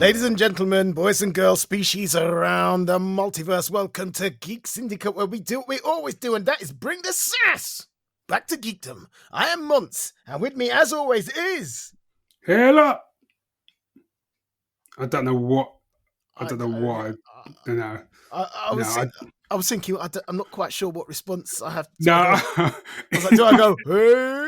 Ladies and gentlemen, boys and girls, species around the multiverse, welcome to Geek Syndicate, where we do what we always do, and that is bring the sass back to geekdom. I am Monts, and with me, as always, is... Hello! I don't know what. I don't know. I was thinking, I'm not quite sure what response I have. No. I was like, do I go, hey?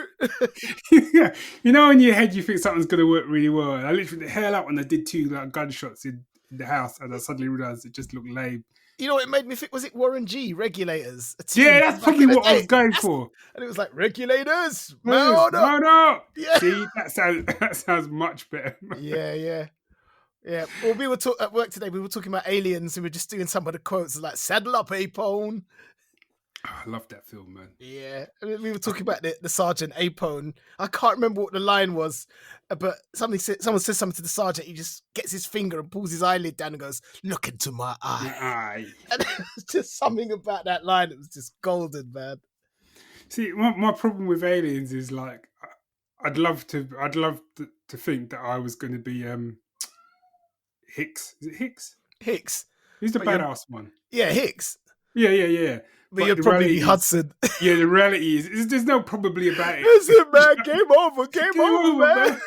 Yeah. You know, in your head, you think something's going to work really well. I literally hell up when I did 2 gunshots in the house, and I suddenly realised it just looked lame. You know what it made me think? Was it Warren G, Regulators? Yeah, that's probably what I was going for. And it was like, Regulators, mount up. Yeah. See, that sounds much better. Yeah. Well, we were at work today. We were talking about aliens, and we were just doing some of the quotes like "Saddle up, Apone." Oh, I love that film, man. Yeah, we were talking about the Sergeant Apone. I can't remember what the line was, but someone says something to the sergeant. He just gets his finger and pulls his eyelid down and goes, "Look into my eye." And it was just something about that line. It was just golden, man. See, my problem with aliens is like, I'd love to think that I was going to be Hicks. Is it Hicks? Hicks. He's the badass one. Yeah, Hicks. Yeah. But you'd probably be Hudson. Yeah, the reality is there's no probably about it. That's it, man. Game over. Game over, man.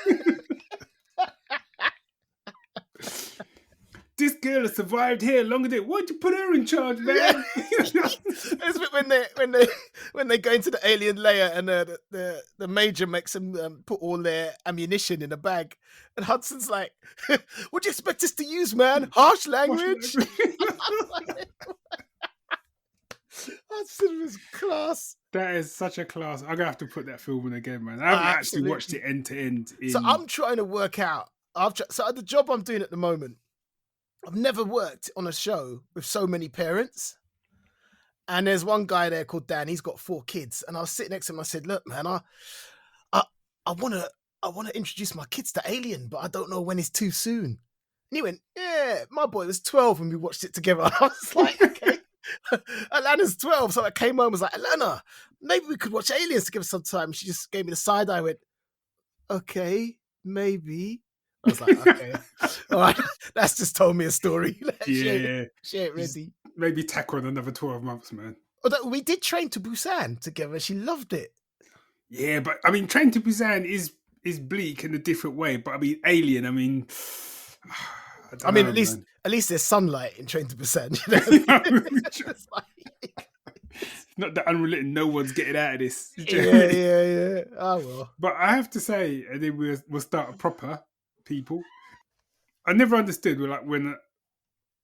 This girl has survived here longer than... Why'd you put her in charge, man? Yeah. It's when they go into the alien layer and the major makes them put all their ammunition in a bag, and Hudson's like, "What do you expect us to use, man? Harsh language." Hudson was class. That is such a class. I'm gonna have to put that film in again, man. I haven't actually watched it end to end. So I'm trying to work out. So the job I'm doing at the moment, I've never worked on a show with so many parents. And there's one guy there called Dan. He's got 4 kids. And I was sitting next to him. I said, "Look, man, I want to introduce my kids to Alien, but I don't know when it's too soon." And he went, "Yeah, my boy was 12 when we watched it together." I was like, "Okay." Alana's 12. So I came home and was like, "Alana, maybe we could watch Aliens together sometime." She just gave me the side eye. I went, "Okay, maybe." I was like, "Okay, all right." That's just told me a story. She ain't ready. Maybe tackle on another 12 months, man. Although we did Train to Busan together. She loved it. Yeah, but I mean, Train to Busan is bleak in a different way. But I mean, Alien. I mean, at least there's sunlight in Train to Busan. You know? Not that unrelated. No one's getting out of this. Yeah. Oh well. But I have to say, and then we'll start proper people. I never understood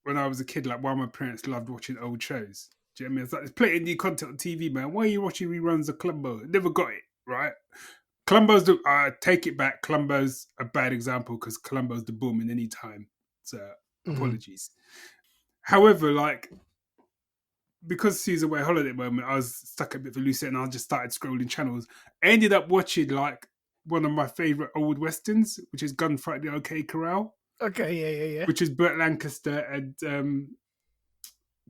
when I was a kid, like why my parents loved watching old shows. Do you know what I mean? It's like there's plenty of new content on TV, man. Why are you watching reruns of Columbo? Never got it, right? Columbo's take it back. Columbo's a bad example because Columbo's the boom in any time. So apologies. However, like because Sue's away holiday at the moment, I was stuck a bit of a loose end and I just started scrolling channels. I ended up watching like one of my favorite old westerns, which is Gunfight at the OK Corral. Okay, yeah. Which is Burt Lancaster and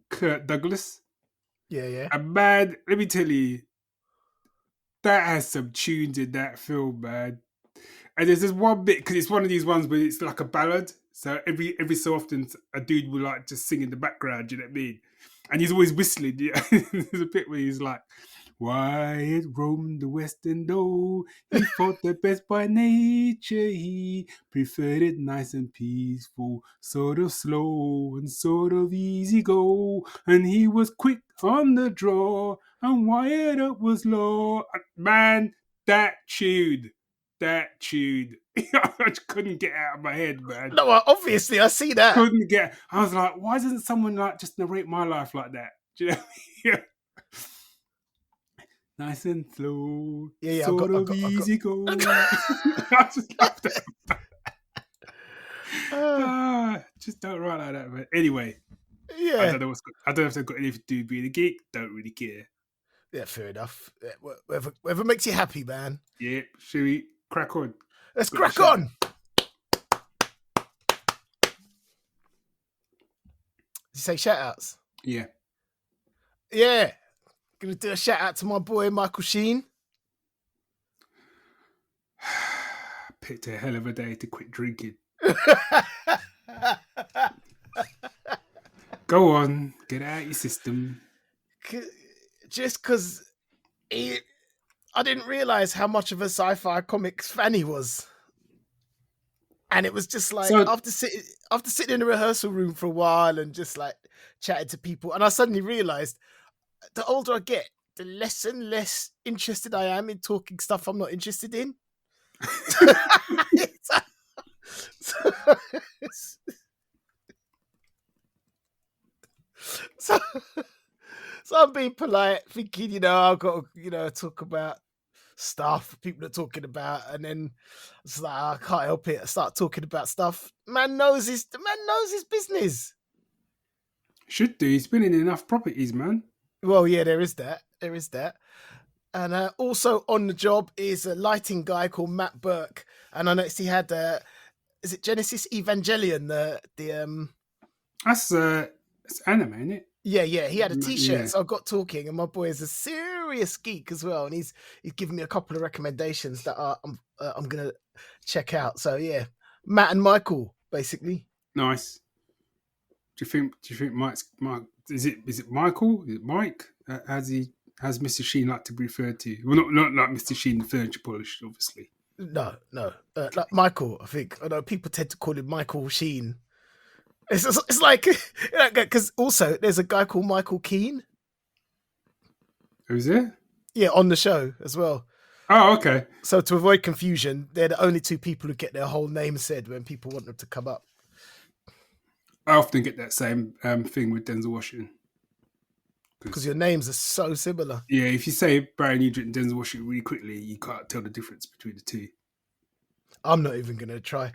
Kurt Douglas. Yeah. And man, let me tell you, that has some tunes in that film, man. And there's this one bit, because it's one of these ones where it's like a ballad. So every so often, a dude will like just sing in the background, you know what I mean? And he's always whistling. Yeah? There's a bit where he's like, Wyatt roamed the western door. He fought the best by nature. He preferred it nice and peaceful, sort of slow and sort of easy go. And he was quick on the draw, and Wyatt up was low. Man, that tune. I just couldn't get out of my head, man. No, obviously, I see that. I was like, why doesn't someone like just narrate my life like that? Do you know what I mean? Nice and slow, sort of easy go. I just love that. Just don't write like that, man. Anyway, yeah, I don't know if they've got anything to do with being a geek. Don't really care. Yeah, fair enough. Whatever makes you happy, man. Yeah, should we crack on? Let's crack on. Did you say shout outs? Yeah. Gonna do a shout out to my boy Michael Sheen. Picked a hell of a day to quit drinking. Go on, get it out your system. Just because I didn't realize how much of a sci-fi comics fan he was. And it was just like So after sitting in the rehearsal room for a while and just like chatting to people, and I suddenly realized the older I get, the less and less interested I am in talking stuff I'm not interested in. so, so I'm being polite, thinking, I've got to, talk about stuff people are talking about, and then it's like I can't help it. I start talking about stuff. The man knows his business. should do. He's been in enough properties, man. Well, yeah, there is that. And also on the job is a lighting guy called Matt Burke, and I noticed he had is it Genesis Evangelion? That's it's anime, isn't it? Yeah, he had a T-shirt. Yeah. So I got talking, and my boy is a serious geek as well, and he's given me a couple of recommendations that I'm gonna check out. So yeah, Matt and Michael, basically. Nice. Do you think Mike? Is it Michael? Is it Mike? Has Mr. Sheen like to be referred to? Well, not like Mr. Sheen, the furniture polish, obviously. No, like Michael. I think I know people tend to call him Michael Sheen. It's like because also there's a guy called Michael Keane. Who's there? Yeah, on the show as well. Oh, okay. So to avoid confusion, they're the only two people who get their whole name said when people want them to come up. I often get that same thing with Denzel Washington. Because your names are so similar. Yeah, if you say Barry Nugent and Denzel Washington really quickly, you can't tell the difference between the two. I'm not even going to try.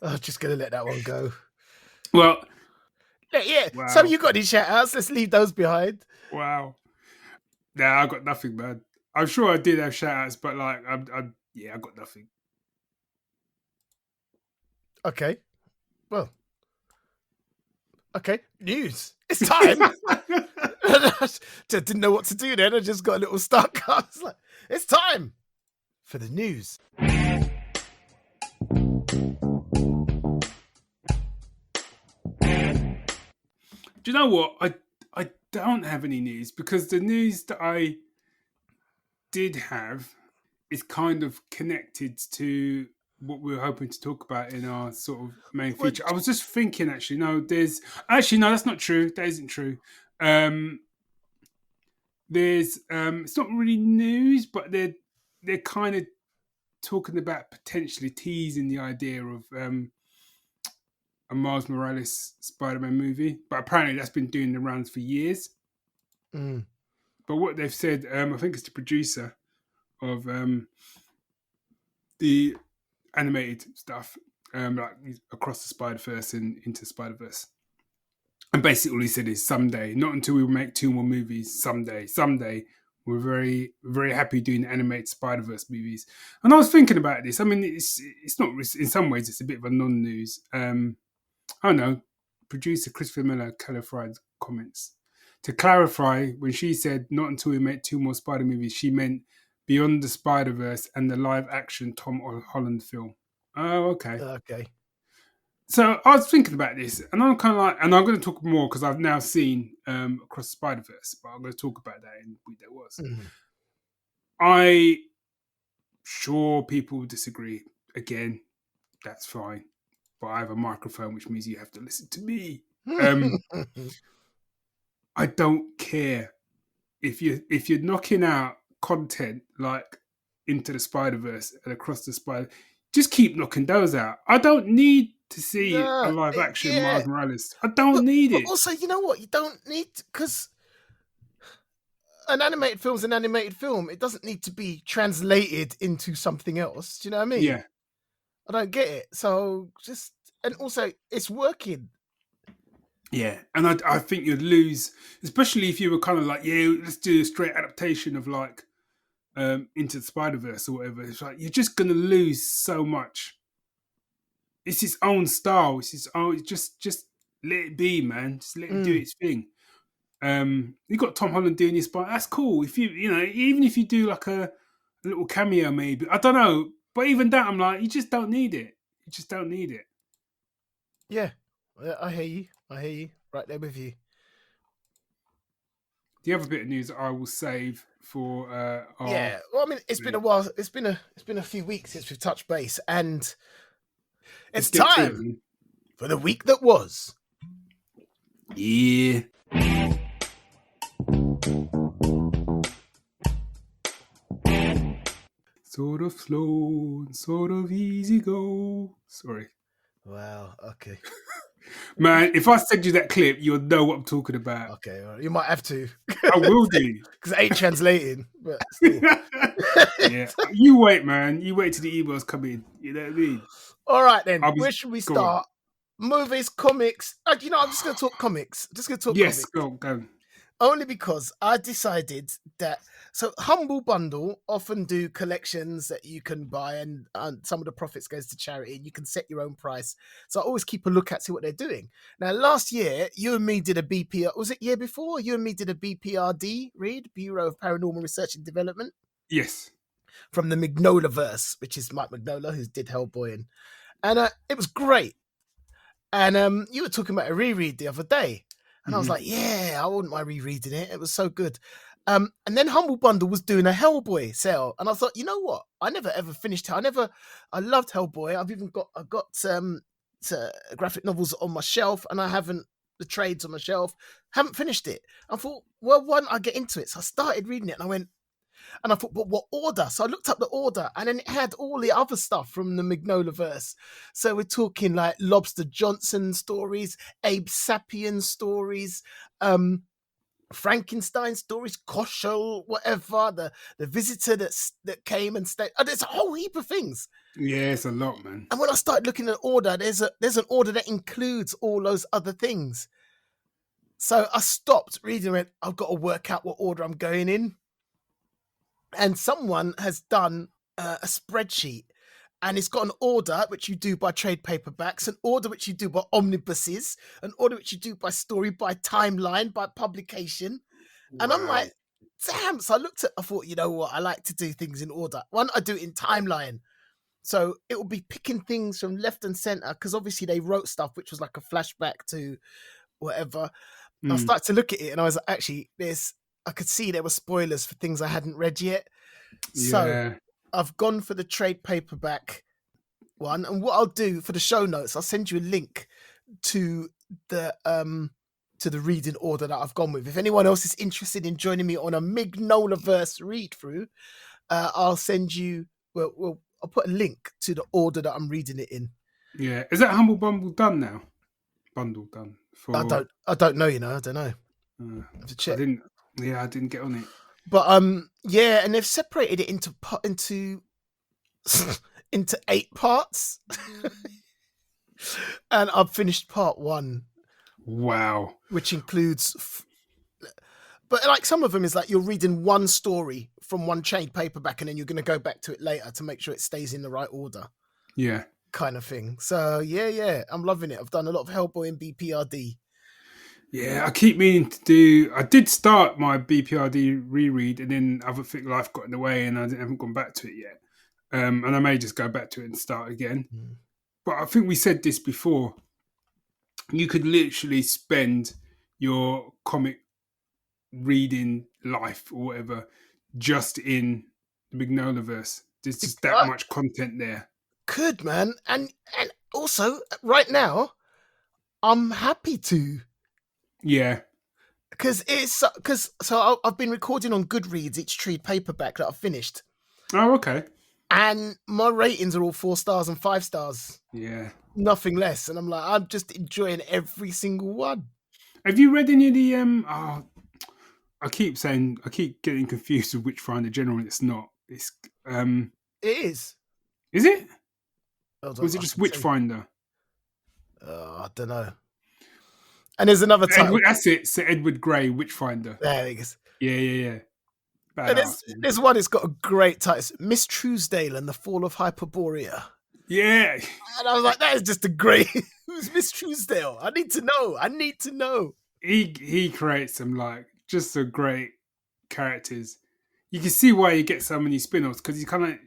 I'm just going to let that one go. Well, yeah. Wow. So you got any shout outs? Let's leave those behind. Wow. Nah, I got nothing, man. I'm sure I did have shout outs, but like, I got nothing. Okay. Well. Okay. News. It's time. I didn't know what to do then. I just got a little stuck. I was like, it's time for the news. Do you know what? I don't have any news because the news that I did have is kind of connected to what we were hoping to talk about in our sort of main feature. I was just thinking, no, that's not true. That isn't true. There's it's not really news, but they're kind of talking about potentially teasing the idea of a Miles Morales Spider-Man movie, but apparently that's been doing the rounds for years. Mm. But what they've said, I think it's the producer of the animated stuff, like across the Spiderverse and into Spiderverse. And basically all he said is someday, not until we make 2 more movies, someday, we're very, very happy doing animated Spider-Verse movies. And I was thinking about this. I mean, it's not, in some ways, it's a bit of a non-news. I don't know, producer Christopher Miller clarified comments. To clarify, when she said not until we make 2 more Spider movies, she meant Beyond the Spider-Verse and the live-action Tom Holland film. Oh, okay. Okay. So I was thinking about this, and I'm kind of like, and I'm going to talk more because I've now seen Across the Spider-Verse, but I'm going to talk about that in week that was. Mm. I sure people disagree. Again, that's fine. But I have a microphone, which means you have to listen to me. I don't care if you're knocking out content like Into the Spider-Verse and Across the Spider. Just keep knocking those out. I don't need to see a live action Miles Morales. I don't need it. Also, you know what? You don't need, because an animated film is an animated film. It doesn't need to be translated into something else. Do you know what I mean? Yeah. I don't get it. So and also it's working. Yeah, and I think you'd lose, especially if you were kind of like, yeah, let's do a straight adaptation of like Into the Spider-Verse or whatever. It's like you're just gonna lose so much. It's its own style. It's its own. Just let it be, man. Just let it do its thing. You got Tom Holland doing your Spider. That's cool. If even if you do like a little cameo, maybe, I don't know. But even that, I'm like, you just don't need it. You just don't need it. Yeah. I hear you. I hear you. Right there with you. The other bit of news I will save for our Yeah. Well, I mean, it's been a while. It's been a few weeks since we've touched base, and let's it's get to it. time Man. for the week that was. Yeah. Sort of slow, sort of easy go. Sorry. Wow. Okay. Man, if I send you that clip, you'll know what I'm talking about. Okay. Well, you might have to. I will do. Because it ain't translating, but still. Yeah. You wait, man. You wait till the emails come in. You know what I mean? All right, then. Where should we start? Movies, comics. I'm just going to talk comics. Yes, comics. go. Only because I decided that. So Humble Bundle often do collections that you can buy, and some of the profits goes to charity, and you can set your own price. So I always keep a look at see what they're doing. Now, last year, you and me did a BPR. Was it year before? You and me did a BPRD read, Bureau of Paranormal Research and Development. Yes. From the Mignolaverse, which is Mike Mignola, who did Hellboy, and it was great. And you were talking about a reread the other day, and I was like, yeah, I wouldn't mind rereading it. It was so good. And then Humble Bundle was doing a Hellboy sale, and I thought, you know what? I never ever finished. I loved Hellboy. I've got graphic novels on my shelf, and I haven't the trades on my shelf. Haven't finished it. I thought, well, why don't I get into it? So I started reading it, and I thought, but what order? So I looked up the order, and then it had all the other stuff from the Mignolaverse. So we're talking like Lobster Johnson stories, Abe Sapien stories, Frankenstein stories, Koshel, whatever, the visitor that came and stayed. There's a whole heap of things. Yeah, it's a lot, man. And when I started looking at order, there's an order that includes all those other things. So I stopped reading it. I've got to work out what order I'm going in. And someone has done a spreadsheet, and it's got an order which you do by trade paperbacks, an order which you do by omnibuses, an order which you do by story, by timeline, by publication. Wow. And I'm like, damn. So I thought, you know what? I like to do things in order. One, I do it in timeline. So it will be picking things from left and center, because obviously they wrote stuff which was like a flashback to whatever. I started to look at it, and I was actually, I could see there were spoilers for things I hadn't read yet. Yeah. So I've gone for the trade paperback one. And what I'll do for the show notes, I'll send you a link to the reading order that I've gone with. If anyone else is interested in joining me on a Mignolaverse read through, I'll send you, I'll put a link to the order that I'm reading it in. Yeah. Is that Humble Bundle done now? Bundle done? I don't know, I don't know. I have to check. I didn't get on it. But yeah, and they've separated it into 8 parts. And I've finished part 1. Wow. Which includes but like some of them is like you're reading one story from one trade paperback, and then you're going to go back to it later to make sure it stays in the right order. Yeah. Kind of thing. So yeah, I'm loving it. I've done a lot of Hellboy and BPRD. Yeah, I keep meaning to do. I did start my BPRD reread, and then other thing life got in the way, and I haven't gone back to it yet. And I may just go back to it and start again. But I think we said this before. You could literally spend your comic reading life or whatever just in the Mignolaverse. There's just that much content there. Could, man, and also right now, I'm happy to. Yeah. Because I've been recording on Goodreads each trade paperback that I've finished. Oh, okay. And my ratings are all 4 stars and 5 stars. Yeah. Nothing less. And I'm just enjoying every single one. Have you read any of the I keep getting confused with Witchfinder General, and it's not. It's It is. Is it? Or is it just Witchfinder? I don't know. And there's another title. That's it. Sir Edward Grey, Witchfinder. There it is. Yeah. And there's one that's got a great title. Miss Truesdale and the Fall of Hyperborea. Yeah. And I was like, that is just a great... Who's Miss Truesdale? I need to know. He creates some just some great characters. You can see why he gets so many spin-offs, because he's kind of...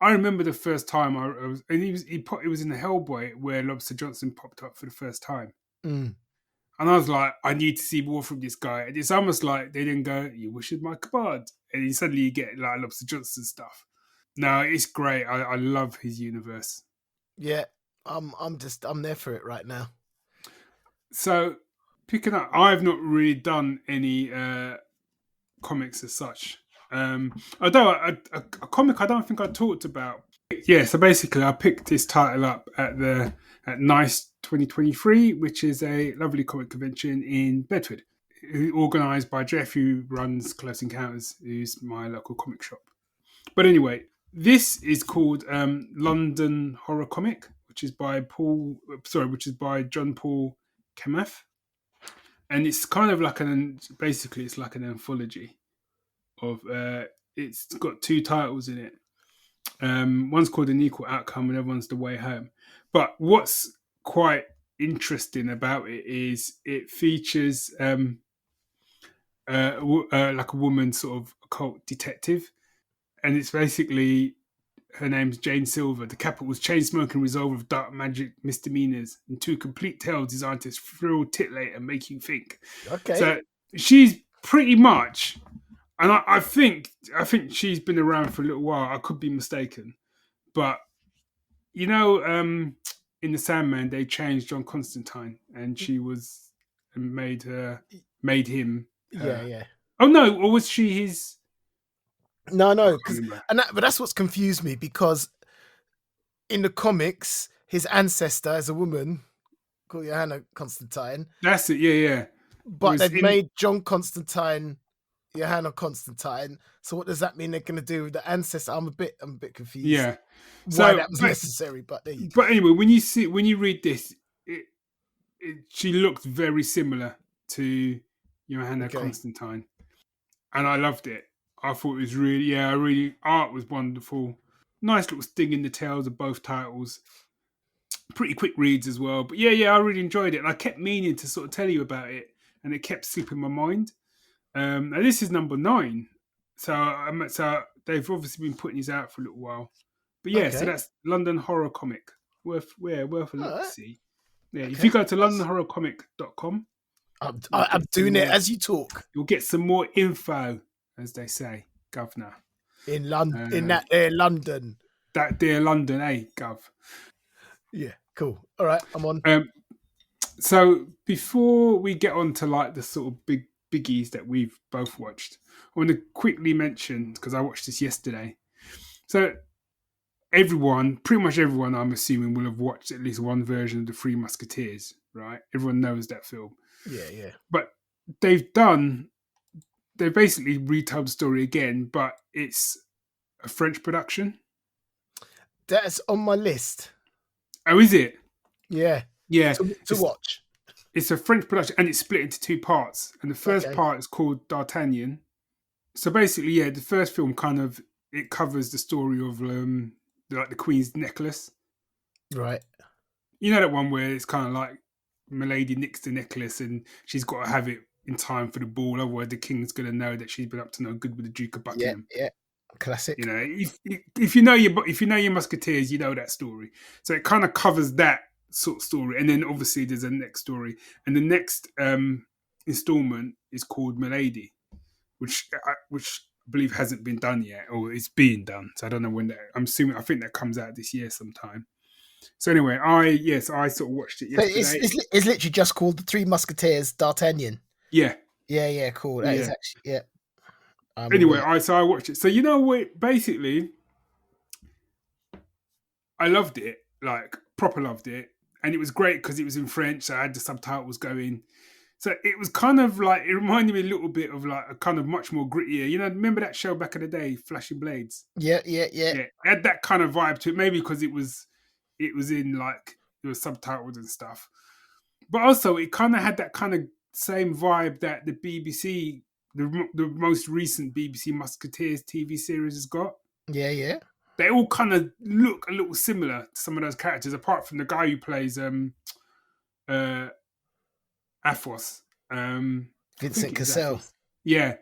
I remember the first time I was, and it was in the Hellboy where Lobster Johnson popped up for the first time. Mm. And I was like, I need to see more from this guy. And it's almost like they didn't go, you wish it my cupboard. And then suddenly you get like Lobster Johnson stuff. No, it's great. I love his universe. Yeah, I'm there for it right now. So picking up, I've not really done any comics as such. Although a comic I don't think I talked about. Yeah, so basically I picked this title up at NICE 2023, which is a lovely comic convention in Bedford, organised by Jeff, who runs Close Encounters, who's my local comic shop. But anyway, this is called London Horror Comic, which is by John Paul Kemath, and it's kind of like basically it's like an anthology of it's got two titles in it. One's called An Equal Outcome, and the other one's The Way Home. But what's quite interesting about it is it features like a woman sort of occult detective, and it's basically her name's Jane Silver. The capital's chain smoking resolve of dark magic misdemeanors and two complete tales designed to thrill, titillate, and make you think. Okay. So she's pretty much, and I think she's been around for a little while. I could be mistaken, but you know, in the Sandman they changed John Constantine, and she was made him. Yeah. Oh no, or was she his? No, but that's what's confused me, because in the comics, his ancestor is a woman called Johanna Constantine. That's it, yeah. But they've made John Constantine Johanna Constantine. So what does that mean they're going to do with the ancestor? I'm a bit confused. Yeah, why that was necessary. But there you go. But anyway, when you read this, she looks very similar to Johanna Constantine, and I loved it. I thought it was really art was wonderful. Nice little sting in the tails of both titles. Pretty quick reads as well. But I really enjoyed it. And I kept meaning to sort of tell you about it, and it kept slipping my mind. And this is number 9. So they've obviously been putting these out for a little while. But so that's London Horror Comic. Worth a look to see. Yeah, if you go to londonhorrorcomic.com. I'm doing it as you talk. You'll get some more info, as they say, Governor. In London. In that there London. That dear London, Gov? Yeah, cool. All right, I'm on. So before we get on to like the sort of biggies that we've both watched, I want to quickly mention, because I watched this yesterday. So pretty much everyone, I'm assuming, will have watched at least one version of The Three Musketeers, right? Everyone knows that film. Yeah. But they basically retold the story again, but it's a French production. That's on my list. Oh, is it? Yeah. Yeah. To watch. It's a French production, and it's split into 2 parts. And the first part is called D'Artagnan. So basically, the first film kind of, it covers the story of like the Queen's necklace. Right. You know that one where it's kind of like Milady nicks the necklace and she's got to have it in time for the ball, otherwise the king's going to know that she's been up to no good with the Duke of Buckingham. Yeah. Classic. You know, if you know your Musketeers, you know that story. So it kind of covers that sort of story, and then obviously there's a next story, and the next installment is called Milady, which I believe hasn't been done yet, or it's being done. So I don't know when that. I think that comes out this year sometime. So anyway, I sort of watched it yesterday. It's literally just called The Three Musketeers D'Artagnan. Yeah. Yeah, cool. That is actually Anyway, I watched it. So you know what? Basically, I loved it, like proper loved it, and it was great because it was in French. So I had the subtitles going. So it was kind of like, it reminded me a little bit of like a kind of much more grittier. You know, remember that show back in the day, Flashing Blades? Yeah. It had that kind of vibe to it. Maybe because it was in like, there was subtitles and stuff, but also it kind of had that kind of same vibe that the BBC. The most recent BBC Musketeers TV series has got. Yeah. They all kind of look a little similar to some of those characters, apart from the guy who plays Athos. Vincent Cassel. Yeah.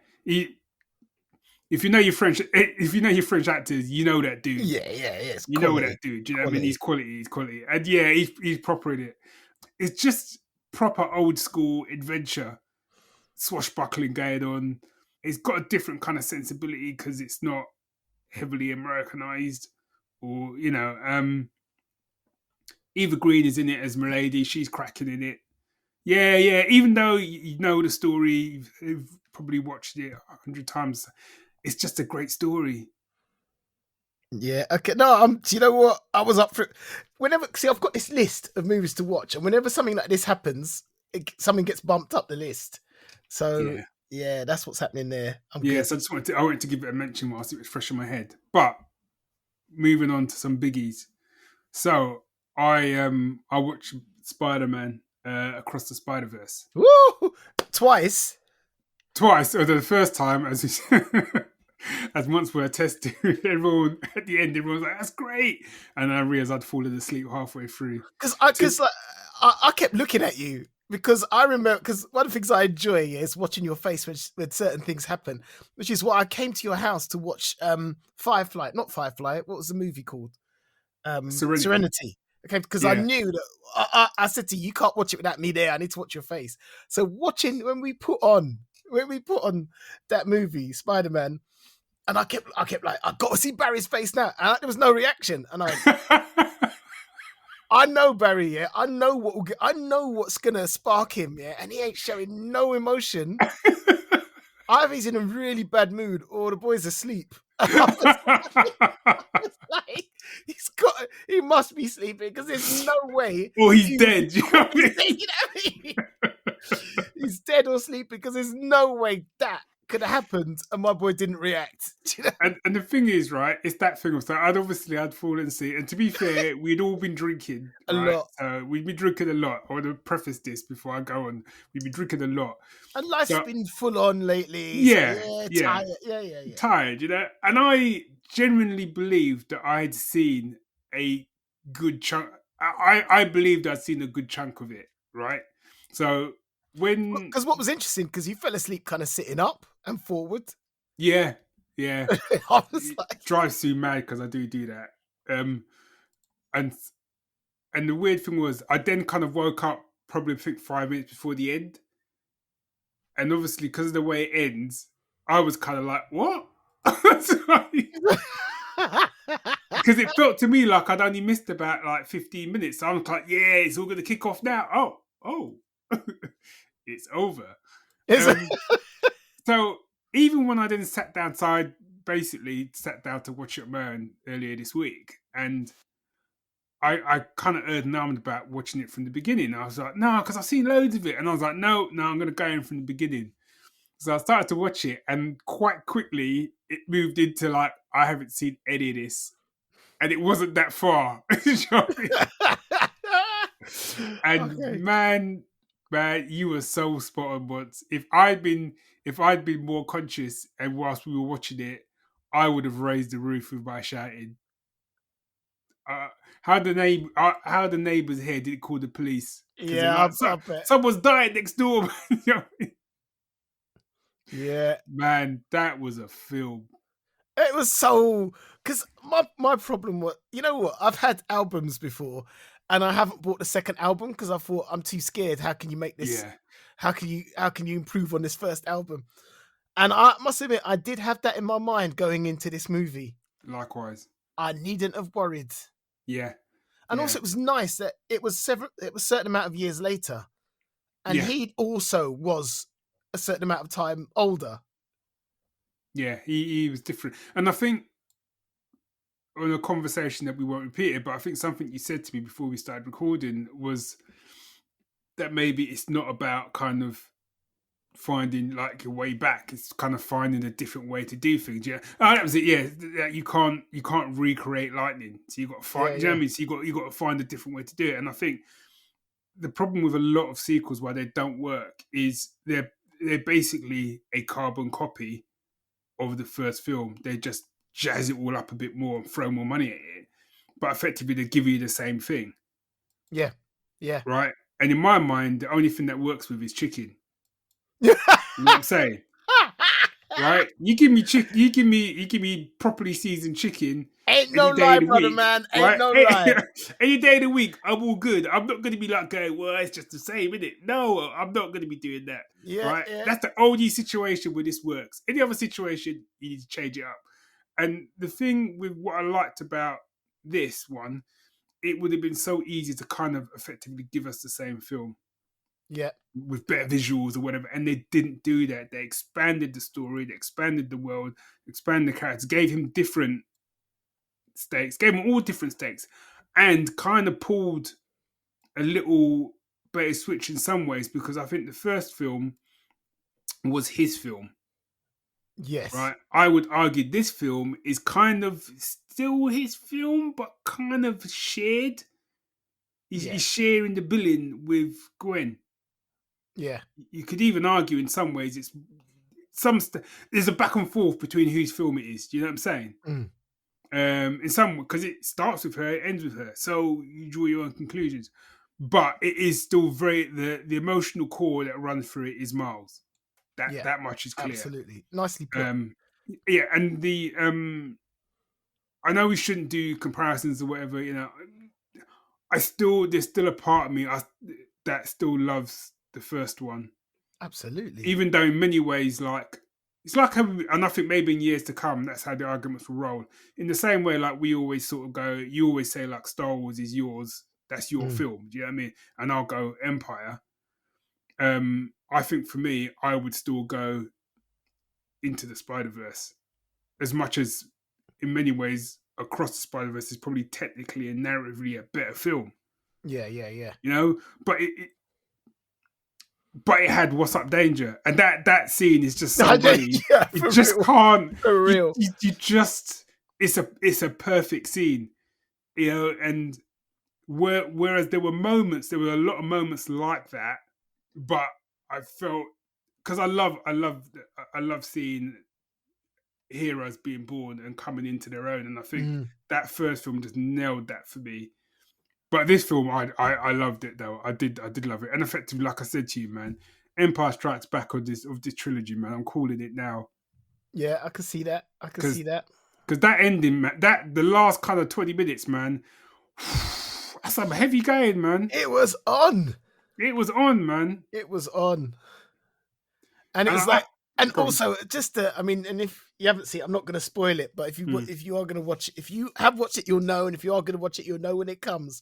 if you know your French actors, you know that dude. Yeah, it's You know quality. that dude. Do you know what I mean? He's quality. And yeah, he's proper in it. It's just proper old school adventure, swashbuckling going on. It's got a different kind of sensibility because it's not heavily Americanized, or Eva Green is in it as Milady. She's cracking in it. Yeah. Even though you know the story, you've probably watched it 100 times. It's just a great story. Yeah. Okay. No. Do you know what? I was up for it. I've got this list of movies to watch, and whenever something like this happens, something gets bumped up the list. So yeah, that's what's happening there. Good. So I wanted to give it a mention whilst it was fresh in my head. But moving on to some biggies. So I watched Spider-Man Across the Spiderverse. Woo! Twice. Or the first time, as months were tested, everyone at the end, everyone was like, "That's great," and I realized I'd fallen asleep halfway through. Because I kept looking at you because I remember, because one of the things I enjoy is watching your face when certain things happen, which is why I came to your house to watch not Firefly. What was the movie called? Serenity. Okay, because I knew that I said to you, you can't watch it without me there. I need to watch your face. So watching when we put on that movie, Spider-Man, and I kept like, I got to see Barry's face now, and there was no reaction, and I know Barry, yeah. I know what's gonna spark him, yeah, and he ain't showing no emotion. Either he's in a really bad mood, or the boy's asleep. He must be sleeping because there's no way. Or he's dead. You know what I mean? He's dead or sleeping because there's no way that could have happened and my boy didn't react. You know? And the thing is, right, it's that thing. So I'd fallen asleep. And to be fair, we'd all been drinking a lot. We'd been drinking a lot. I want to preface this before I go on. We've been drinking a lot. And life's been full on lately. Yeah. Tired. Yeah. Tired, you know? And I genuinely believed that I'd seen a good chunk. I believed I'd seen a good chunk of it, right? So because what was interesting, because you fell asleep kind of sitting up and forward. Yeah. I was like... It drives you mad because I do that. And the weird thing was, I then kind of woke up probably I think 5 minutes before the end. And obviously, because of the way it ends, I was kind of like, what? Because it felt to me like I'd only missed about like 15 minutes. So I was like, yeah, it's all going to kick off now. Oh. It's over. So even when I then sat down, so I basically sat down to watch it on my own earlier this week, and I kind of ummed about watching it from the beginning. I was like, no, because I've seen loads of it, and I was like, no, I'm going to go in from the beginning. So I started to watch it, and quite quickly it moved into like, I haven't seen any of this, and it wasn't that far. And man, you were so spot on once. If I'd been more conscious and whilst we were watching it, I would have raised the roof with my shouting. How the neighbours here didn't call the police? Yeah, I bet. Someone's dying next door. Yeah, man, that was a film. It was so, because my problem was, you know what? I've had albums before, and I haven't bought the second album because I thought I'm too scared. How can you make this? Yeah. How can you improve on this first album? And I must admit, I did have that in my mind going into this movie. Likewise, I needn't have worried. Yeah, and also it was nice that it was a certain amount of years later, and he also was a certain amount of time older. Yeah, he was different, and I think on a conversation that we won't repeat it, but I think something you said to me before we started recording was that maybe it's not about kind of finding like your way back. It's kind of finding a different way to do things. Yeah, that was it. Yeah, you can't recreate lightning, so you got to find. You know what I mean? So you got to find a different way to do it. And I think the problem with a lot of sequels why they don't work is they're basically a carbon copy of the first film. They just jazz it all up a bit more and throw more money at it, but effectively they give you the same thing. Yeah. Right. And in my mind, the only thing that works with is chicken. You know what I'm saying? right? You give me you give me properly seasoned chicken Ain't no any day lie, of the brother, week, man. Ain't right? no lie. Any day of the week, I'm all good. I'm not going to be like going, well, it's just the same, isn't it? No, I'm not going to be doing that, Yeah, right? yeah, That's the only situation where this works. Any other situation, you need to change it up. And the thing with what I liked about this one, it would have been so easy to kind of effectively give us the same film yeah, with better visuals or whatever, and they didn't do that. They expanded the story, they expanded the world, expanded the characters, gave him different stakes, gave him all different stakes, and kind of pulled a little bait switch in some ways, because I think the first film was his film, yes, right? I would argue this film is kind of still his film, but kind of shared. yeah, He's sharing the billing with Gwen. yeah, You could even argue in some ways it's there's a back and forth between whose film it is. Do you know what I'm saying? mm, In some, because it starts with her, it ends with her, so you draw your own conclusions. But it is still very the emotional core that runs through it is Miles. yeah, That much is clear. absolutely. Nicely put. Yeah, and the I know we shouldn't do comparisons or whatever. You know, there's still a part of me that still loves the first one, Absolutely. even though in many ways, like it's like and I think maybe in years to come, that's how the arguments will roll. In the same way, like we always sort of go, you always say like Star Wars is yours, that's your Mm, film. Do you know what I mean? And I'll go Empire. I think for me, I would still go Into the Spider-Verse, as much as in many ways Across the Spider-Verse is probably technically and narratively a better film. yeah, yeah, yeah. You know, but it had What's Up Danger, and that scene is just so funny. Yeah, It for just real, can't. for You, real. you, you just it's a perfect scene, you know. And whereas there were a lot of moments like that, but I felt, because I love seeing heroes being born and coming into their own, and I think Mm, that first film just nailed that for me. But this film, I loved it though. I did love it, and effectively, like I said to you, man, Empire Strikes Back of this trilogy, man. I'm calling it now, yeah, I can see that. I can because see that. that ending, man, that the last kind of 20 minutes, man, that's some heavy going, man. It was on. It was on, man, It was on. And it and was like, and go on. also just I mean, and if you haven't seen it, I'm not going to spoil it, but Mm, if you are going to watch it, if you have watched it, you'll know, and if you are going to watch it, you'll know when it comes.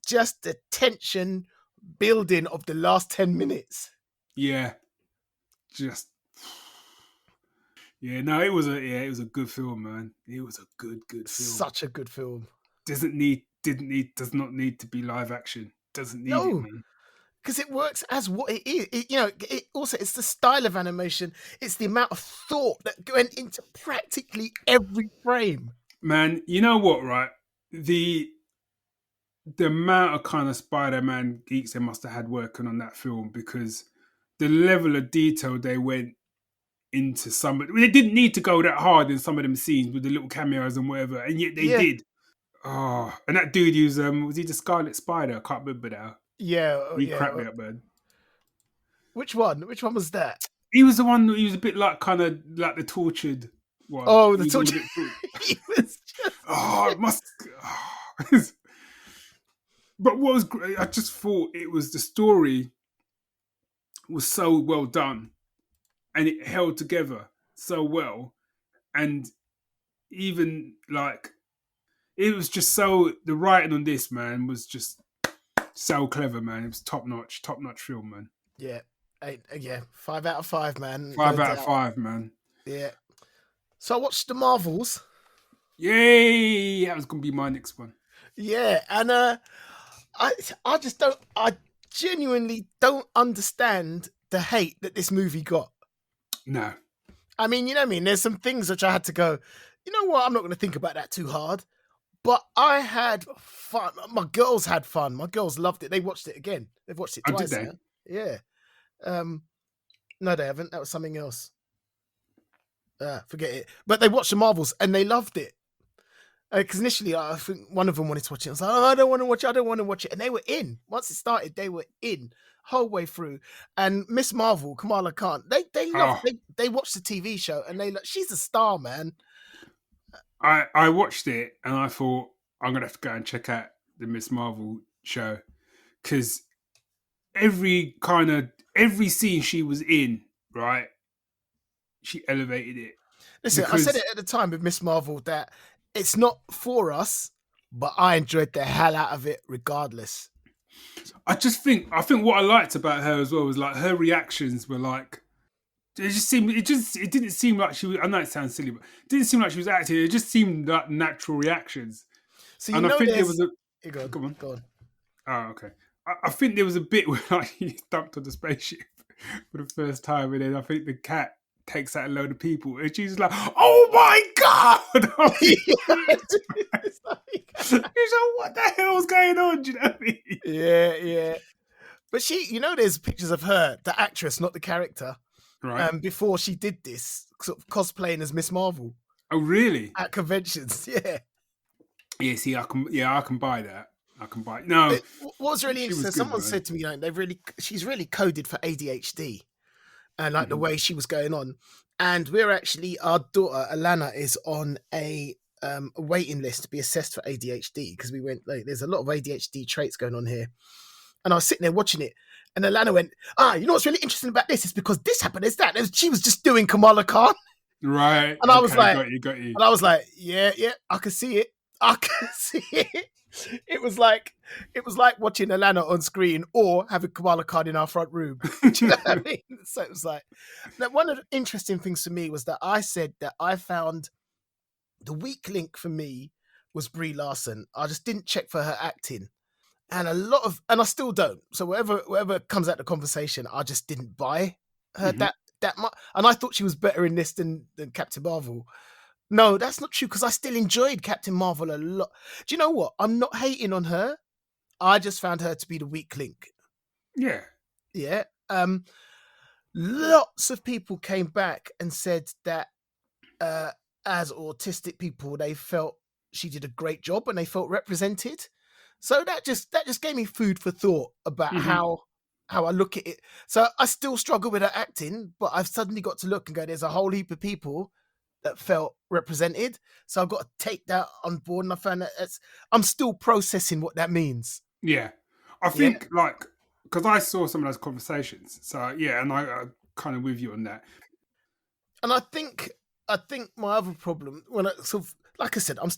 Just the tension building of the last 10 minutes. yeah, just yeah. No, it was a good film, man. It was a good film. Such a good film. Does not need to be live action. Doesn't need it, No, man. because it works as what it is. It also, it's the style of animation. It's the amount of thought that went into practically every frame. Man, you know what, right? The amount of kind of Spider-Man geeks they must have had working on that film, because the level of detail they went into they didn't need to go that hard in some of them scenes with the little cameos and whatever, and yet they Yeah, did. Oh, and that dude who's was he the Scarlet Spider? I can't remember now. yeah, He yeah. cracked me up, man. Which one? Which one was that? He was the one. He was a bit like kind of like the tortured one. Oh, He the was all a torture. bit. He was just. Oh, it must. Oh. But what was great, I just thought it was the story was so well done, and it held together so well, and even like it was just so the writing on this, man, was just so clever, man. It was top notch film, man. Yeah, yeah. 5 out of 5, man. No 5 out of doubt. 5, man. Yeah. So I watched the Marvels. Yay! That was gonna be my next one. Yeah, and I just don't. I genuinely don't understand the hate that this movie got. No, I mean, you know what I mean? There's some things which I had to go, you know what? I'm not going to think about that too hard. But I had fun. My girls had fun. My girls loved it. They watched it again. They've watched it oh, did twice they? now. Yeah. No, they haven't. That was something else. Forget it. But they watched the Marvels and they loved it. Because initially, I think one of them wanted to watch it. I was like, oh, I don't want to watch it. I don't want to watch it. And they were in. Once it started, they were in whole way through. And Miss Marvel, Kamala Khan, they love. Oh, They watched the TV show and she's a star, man. I watched it and I thought I'm gonna have to go and check out the Miss Marvel show because every scene she was in, right, she elevated it. Listen, I said it at the time with Miss Marvel that it's not for us, but I enjoyed the hell out of it regardless. I think what I liked about her as well was like her reactions were like it didn't seem like she was. I know it sounds silly, but it didn't seem like she was acting. It just seemed like natural reactions. So and I think there was a go on. Oh, okay. I think there was a bit where like he dumped on the spaceship for the first time, and then I think the cat takes out a load of people, and she's like, "Oh my god!" He's like, "What the hell's going on?" Do you know what I mean? Yeah. But there's pictures of her, the actress, not the character, right? Before she did this, sort of cosplaying as Miss Marvel. Oh, really? At conventions, yeah. Yeah, see, I can buy that. I can buy it. No. But what was really interesting, someone said to me, she's really coded for ADHD and like the way she was going on. And our daughter, Alana, is on a waiting list to be assessed for ADHD because we went, like, there's a lot of ADHD traits going on here. And I was sitting there watching it. And Alana went, you know what's really interesting about this? It's because this happened, it's that. She was just doing Kamala Khan. Right. And I was like, got you. And I was like, yeah, I can see it. I can see it. It was like watching Alana on screen or having Kamala Khan in our front room. Do you know what I mean? So it was like, one of the interesting things for me was that I said that I found the weak link for me was Brie Larson. I just didn't check for her acting. And and I still don't. So whatever comes out the conversation, I just didn't buy her that much. And I thought she was better in this than Captain Marvel. No, that's not true because I still enjoyed Captain Marvel a lot. Do you know what? I'm not hating on her. I just found her to be the weak link. Yeah. Yeah. Lots of people came back and said that as autistic people, they felt she did a great job and they felt represented. So that just gave me food for thought about how I look at it. So I still struggle with her acting, but I've suddenly got to look and go, there's a whole heap of people that felt represented. So I've got to take that on board. And I found that I'm still processing what that means. Yeah. I think because I saw some of those conversations. So yeah, and I'm kind of with you on that. And I think my other problem, when I sort of, like I said, I'm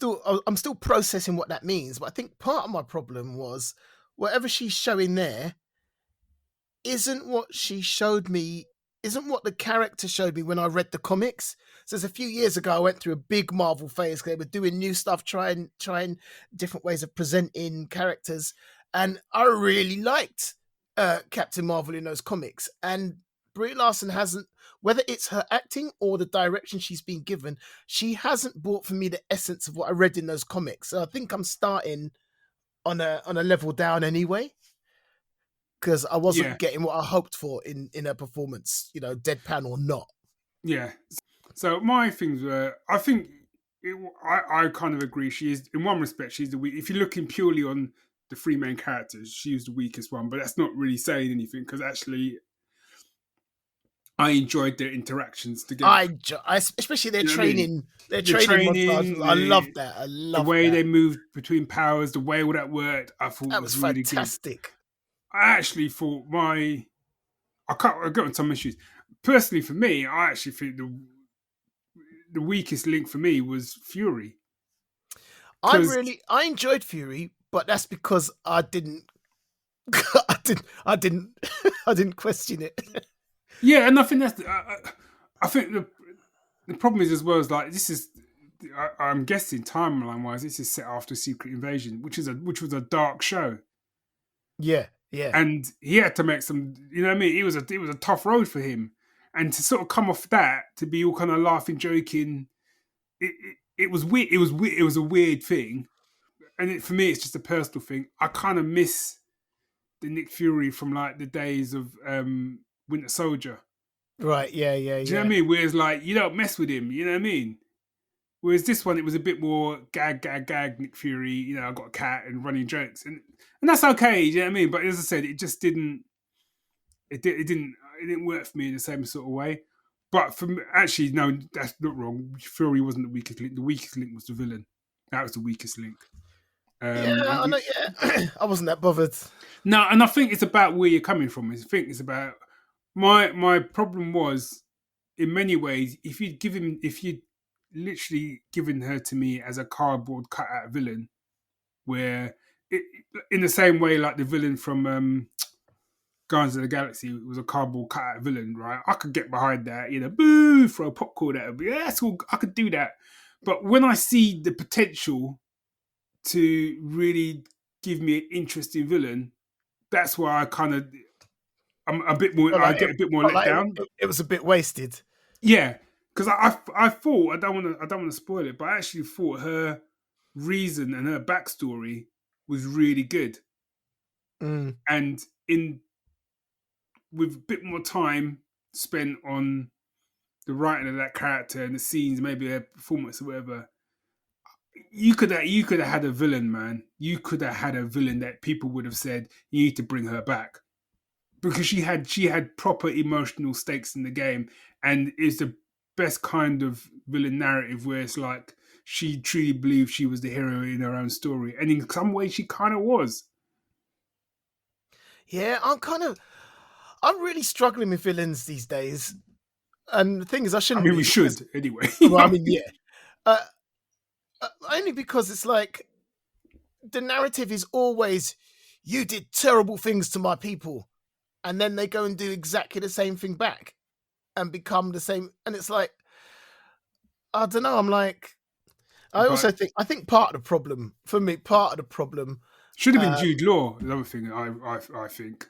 still processing what that means. But I think part of my problem was whatever she's showing there isn't what the character showed me when I read the comics. So a few years ago, I went through a big Marvel phase. They were doing new stuff, trying different ways of presenting characters. And I really liked Captain Marvel in those comics. And Brie Larson hasn't, whether it's her acting or the direction she's been given, she hasn't brought for me the essence of what I read in those comics. So I think I'm starting on a level down anyway, because I wasn't getting what I hoped for in her performance, deadpan or not. Yeah. So my things were, I think, I kind of agree. She is, in one respect, she's the weak. If you're looking purely on the three main characters, she's the weakest one. But that's not really saying anything because actually, I enjoyed their interactions together. Especially their training. Their training. I love that. I love the way they moved between powers, the way all that worked. I thought that was really fantastic. Good. I actually thought I got on some issues. Personally, for me, I actually think the weakest link for me was Fury. I enjoyed Fury, but that's because I didn't question it. Yeah, and I think that's I think the problem is as well as like this is I'm guessing timeline wise this is set after Secret Invasion, which was a dark show. Yeah. And he had to make some, you know what I mean? It was a tough road for him. And to sort of come off that, to be all kind of laughing, joking, it was weird. It was a weird thing. And for me, it's just a personal thing. I kind of miss the Nick Fury from like the days of Winter Soldier. Right, yeah. Do you know what I mean? Where it's like, you don't mess with him, you know what I mean? Whereas this one, it was a bit more gag, Nick Fury. You know, I got a cat and running jokes, and that's okay. You know what I mean? But as I said, it just didn't. It didn't work for me in the same sort of way. But actually, no, that's not wrong. Fury wasn't the weakest link. The weakest link was the villain. That was the weakest link. I know, I wasn't that bothered. No, and I think it's about where you're coming from. I think it's about my problem was, in many ways, if you'd literally given her to me as a cardboard cutout villain, where in the same way like the villain from Guardians of the Galaxy was a cardboard cutout villain, right? I could get behind that, boo, throw popcorn at him. Yeah, that's all. I could do that. But when I see the potential to really give me an interesting villain, that's why I'm a bit more. I get a bit more let down. It was a bit wasted. Yeah, because I thought I don't want to spoil it, but I actually thought her reason and her backstory was really good, and with a bit more time spent on the writing of that character and the scenes, maybe her performance or whatever, you could have had a villain, man. You could have had a villain that people would have said you need to bring her back, because she had proper emotional stakes in the game, and it's the best kind of villain narrative where it's like she truly believed she was the hero in her own story, and in some ways she kind of was. Yeah, I'm really struggling with villains these days, and the thing is, I shouldn't. I mean, we should anyway. Well, I mean, yeah, only because it's like the narrative is always you did terrible things to my people, and then they go and do exactly the same thing back and become the same, and it's like, I don't know. I'm like, I think part of the problem should have been Jude Law. The other thing I think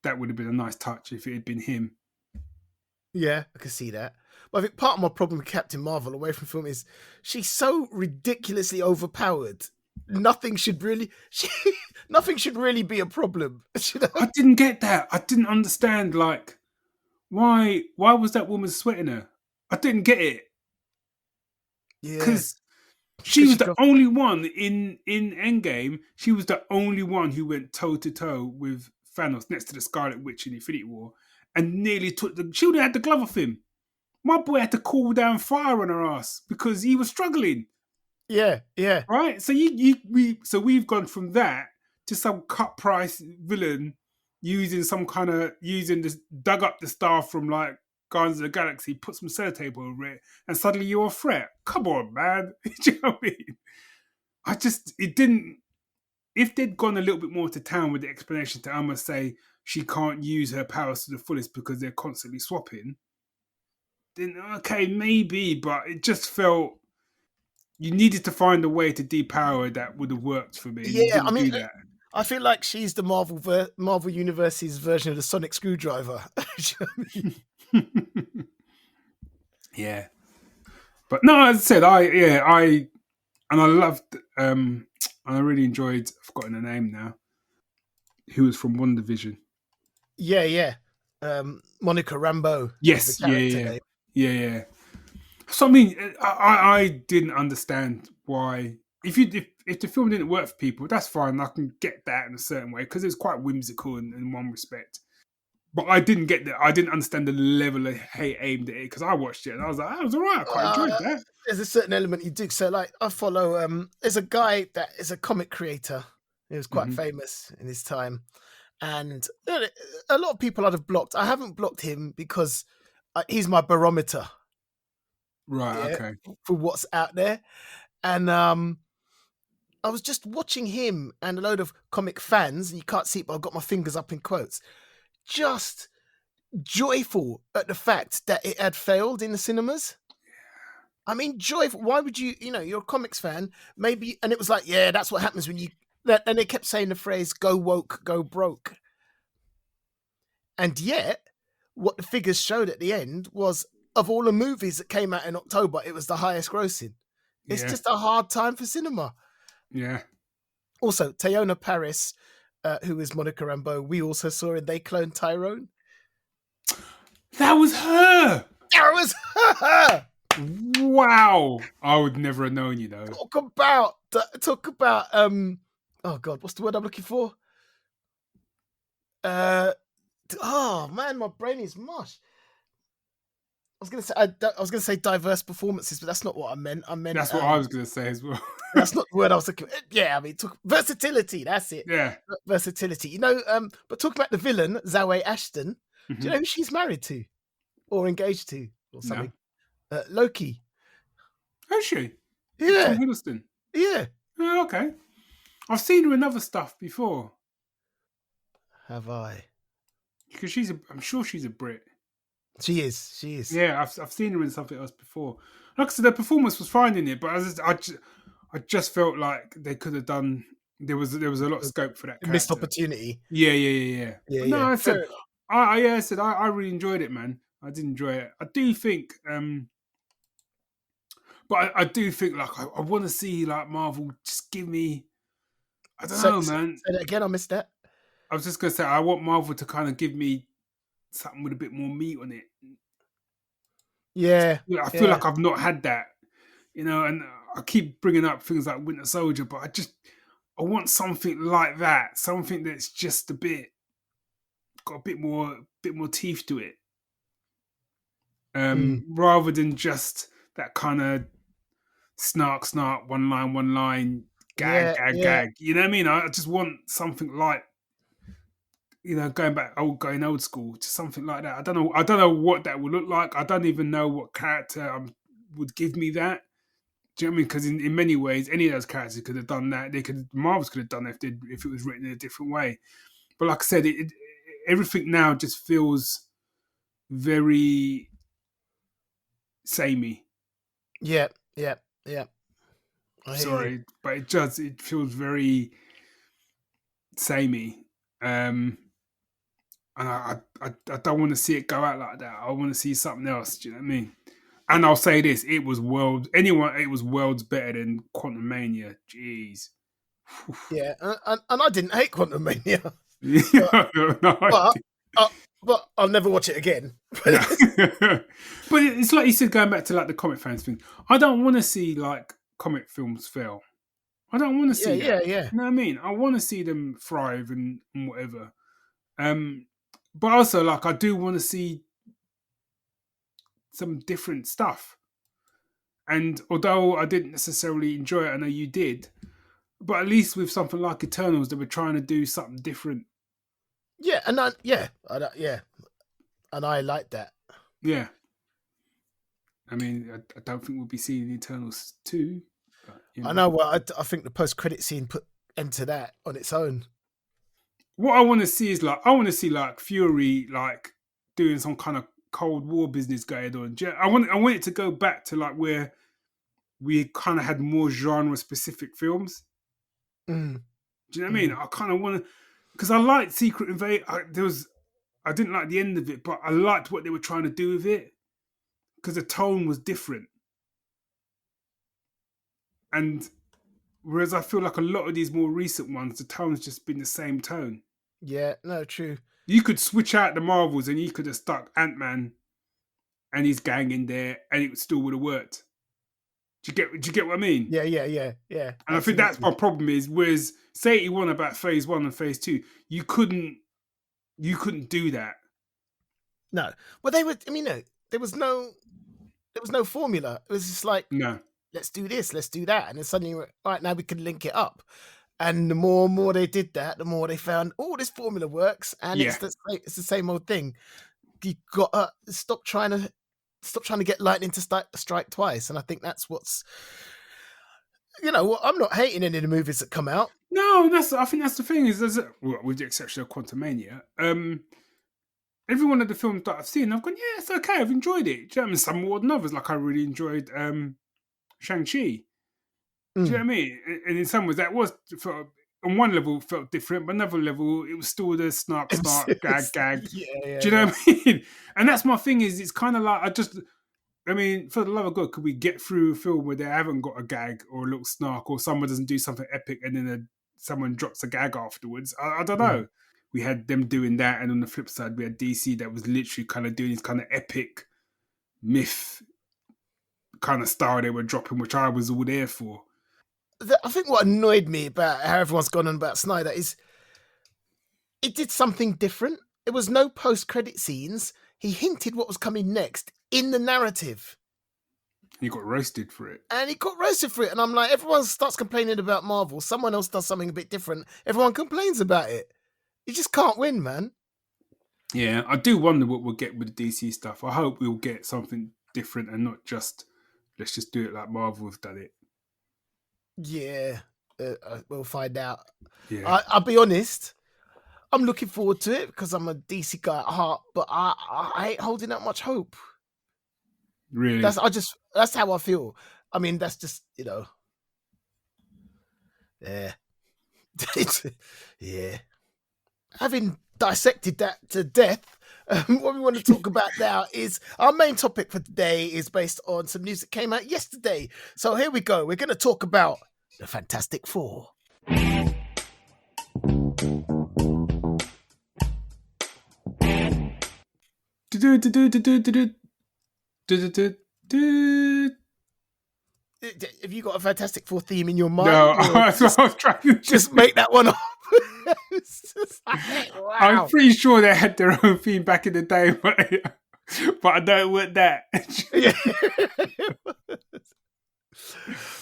that would have been a nice touch if it had been him. Yeah, I can see that. But I think part of my problem with Captain Marvel away from film is she's so ridiculously overpowered. Nothing should really be a problem. You know? I didn't get that. I didn't understand, like, why was that woman sweating her? I didn't get it. Yeah. Because she was the only one in Endgame. She was the only one who went toe to toe with Thanos next to the Scarlet Witch in Infinity War, and nearly took she would have had the glove off him. My boy had to cool down fire on her ass because he was struggling. Yeah. Right. So we've gone from that to some cut price villain using this, dug up the star from like Guardians of the Galaxy, put some sellotape over it, and suddenly you're a threat. Come on, man. Do you know what I mean? It didn't. If they'd gone a little bit more to town with the explanation to almost say she can't use her powers to the fullest because they're constantly swapping, then okay, maybe, but it just felt you needed to find a way to depower that would have worked for me. Yeah, I mean, I feel like she's the Marvel Universe's version of the sonic screwdriver. Yeah, but no, as I said, I loved, and I really enjoyed. I've forgotten her name now. Who was from WandaVision? Yeah. Monica Rambeau. Yes, yeah. So I mean, I didn't understand why. If the film didn't work for people, that's fine. I can get that in a certain way because it's quite whimsical in one respect. But I didn't get that. I didn't understand the level of hate aimed at it because I watched it and I was like, that was alright. I quite enjoyed that. There's a certain element you do. So like, I follow. There's a guy that is a comic creator. He was quite famous in his time, and a lot of people I'd have blocked. I haven't blocked him because he's my barometer. Right. Okay. For what's out there, and I was just watching him and a load of comic fans, and you can't see it, but I've got my fingers up in quotes, just joyful at the fact that it had failed in the cinemas. I mean, joyful. Why would you're a comics fan, maybe, and it was like, yeah, that's what happens when and they kept saying the phrase, go woke, go broke. And yet, what the figures showed at the end was, of all the movies that came out in October, it was the highest grossing. It's just a hard time for cinema. Yeah. Also, Teyona Paris, who is Monica Rambeau, we also saw in They Cloned Tyrone. That was her. That was her. Wow, I would never have known, you know. Talk about oh god, what's the word I'm looking for? Oh man, my brain is mush. I was gonna say diverse performances, but that's not what I meant. I meant That's what I was gonna say as well. that's not the word I was looking. Yeah, I mean, versatility. That's it. Yeah. Versatility. You know, but talking about the villain, Zoe Ashton. Do you know who she's married to, or engaged to, or something? No. Loki. Is she? Yeah. Tom Hiddleston. Yeah. Oh, okay. I've seen her in other stuff before. Have I? Because I'm sure she's a Brit. She is. She is. Yeah, I've seen her in something else before. Like I said, the performance was fine in it, but I just felt like they could have done. There was a lot of scope for that character. Missed opportunity. Yeah. Yeah. No, Yeah. I said, I really enjoyed it, man. I did enjoy it. I do think, but I do think like I want to see like Marvel just give me. I don't know, man. Say that again. I missed that. I was just gonna say I want Marvel to kind of give me something with a bit more meat on it. Yeah. I feel like I've not had that, you know, and I keep bringing up things like Winter Soldier, but I want something like that, something that's just got a bit more teeth to it, rather than just that kind of snark, one line, gag. You know what I mean? I just want something like, you know, going old school, just something like that. I don't know what that would look like. I don't even know what character would give me that. Do you know what I mean? Because in many ways, any of those characters could have done that. Marvels could have done that if it was written in a different way. But like I said, everything now just feels very samey. Yeah. Sorry, but it feels very samey. And I don't want to see it go out like that. I want to see something else. Do you know what I mean? And I'll say this: it was worlds better than Quantum Mania. Jeez. Yeah, and I didn't hate Quantum Mania, but I'll never watch it again. But it's like you said, going back to like the comic fans thing. I don't want to see like comic films fail. I don't want to see that. Yeah. You know what I mean? I want to see them thrive and whatever. But also, like, I do want to see some different stuff. And although I didn't necessarily enjoy it, I know you did, but at least with something like Eternals, they were trying to do something different. Yeah, and and I like that. Yeah. I mean, I don't think we'll be seeing Eternals 2. But, you know. I know. Well, I think the post-credit scene put end to that on its own. What I want to see is like Fury like doing some kind of Cold War business going on. I want it to go back to like where we kind of had more genre specific films. Do you know what I mean? I kind of want to, because I liked Secret Invasion. I didn't like the end of it, but I liked what they were trying to do with it because the tone was different. And whereas I feel like a lot of these more recent ones, the tone's just been the same tone. Yeah, no, true. You could switch out the Marvels and you could have stuck Ant-Man and his gang in there and it still would have worked. Do you get what I mean? Yeah. And absolutely. I think that's my problem is, whereas say you want about phase 1 and phase 2, you couldn't do that. No. Well, there was no formula. It was just like, no, let's do this, let's do that. And then suddenly, right, now we can link it up. And the more and more they did that, the more they found, this formula works. And it's the same old thing. You got to stop trying to get lightning to strike twice. And I think that's what's, I'm not hating any of the movies that come out. No, I think that's the thing is, with the exception of Quantum Mania, every one of the films that I've seen, I've gone, yeah, it's okay, I've enjoyed it. Do you know what I mean? Some more than others. Like I really enjoyed Shang-Chi. Do you know what I mean? And in some ways, that was, on one level, felt different, but another level, it was still the snark, gag. Yeah, do you know what I mean? And that's my thing is, it's kind of like, for the love of God, could we get through a film where they haven't got a gag or a little snark or someone doesn't do something epic and then someone drops a gag afterwards? I don't know. We had them doing that, and on the flip side, we had DC that was literally kind of doing this kind of epic myth kind of style they were dropping, which I was all there for. I think what annoyed me about how everyone's gone on about Snyder is it did something different. It was no post-credit scenes. He hinted what was coming next in the narrative. He got roasted for it. And he got roasted for it. And I'm like, everyone starts complaining about Marvel. Someone else does something a bit different. Everyone complains about it. You just can't win, man. Yeah, I do wonder what we'll get with the DC stuff. I hope we'll get something different and not just, let's just do it like Marvel have done it. Yeah, we'll find out. Yeah. I'll be honest. I'm looking forward to it because I'm a DC guy at heart, but I ain't holding that much hope. Really? That's how I feel. I mean, that's just, yeah. Yeah. Having dissected that to death, what we want to talk about now is our main topic for today is based on some news that came out yesterday. So here we go. We're going to talk about the Fantastic Four. Have you got a Fantastic Four theme in your mind? No, that's what I was trying to just make that one up. Wow. I'm pretty sure they had their own theme back in the day, but I don't want that. Yeah.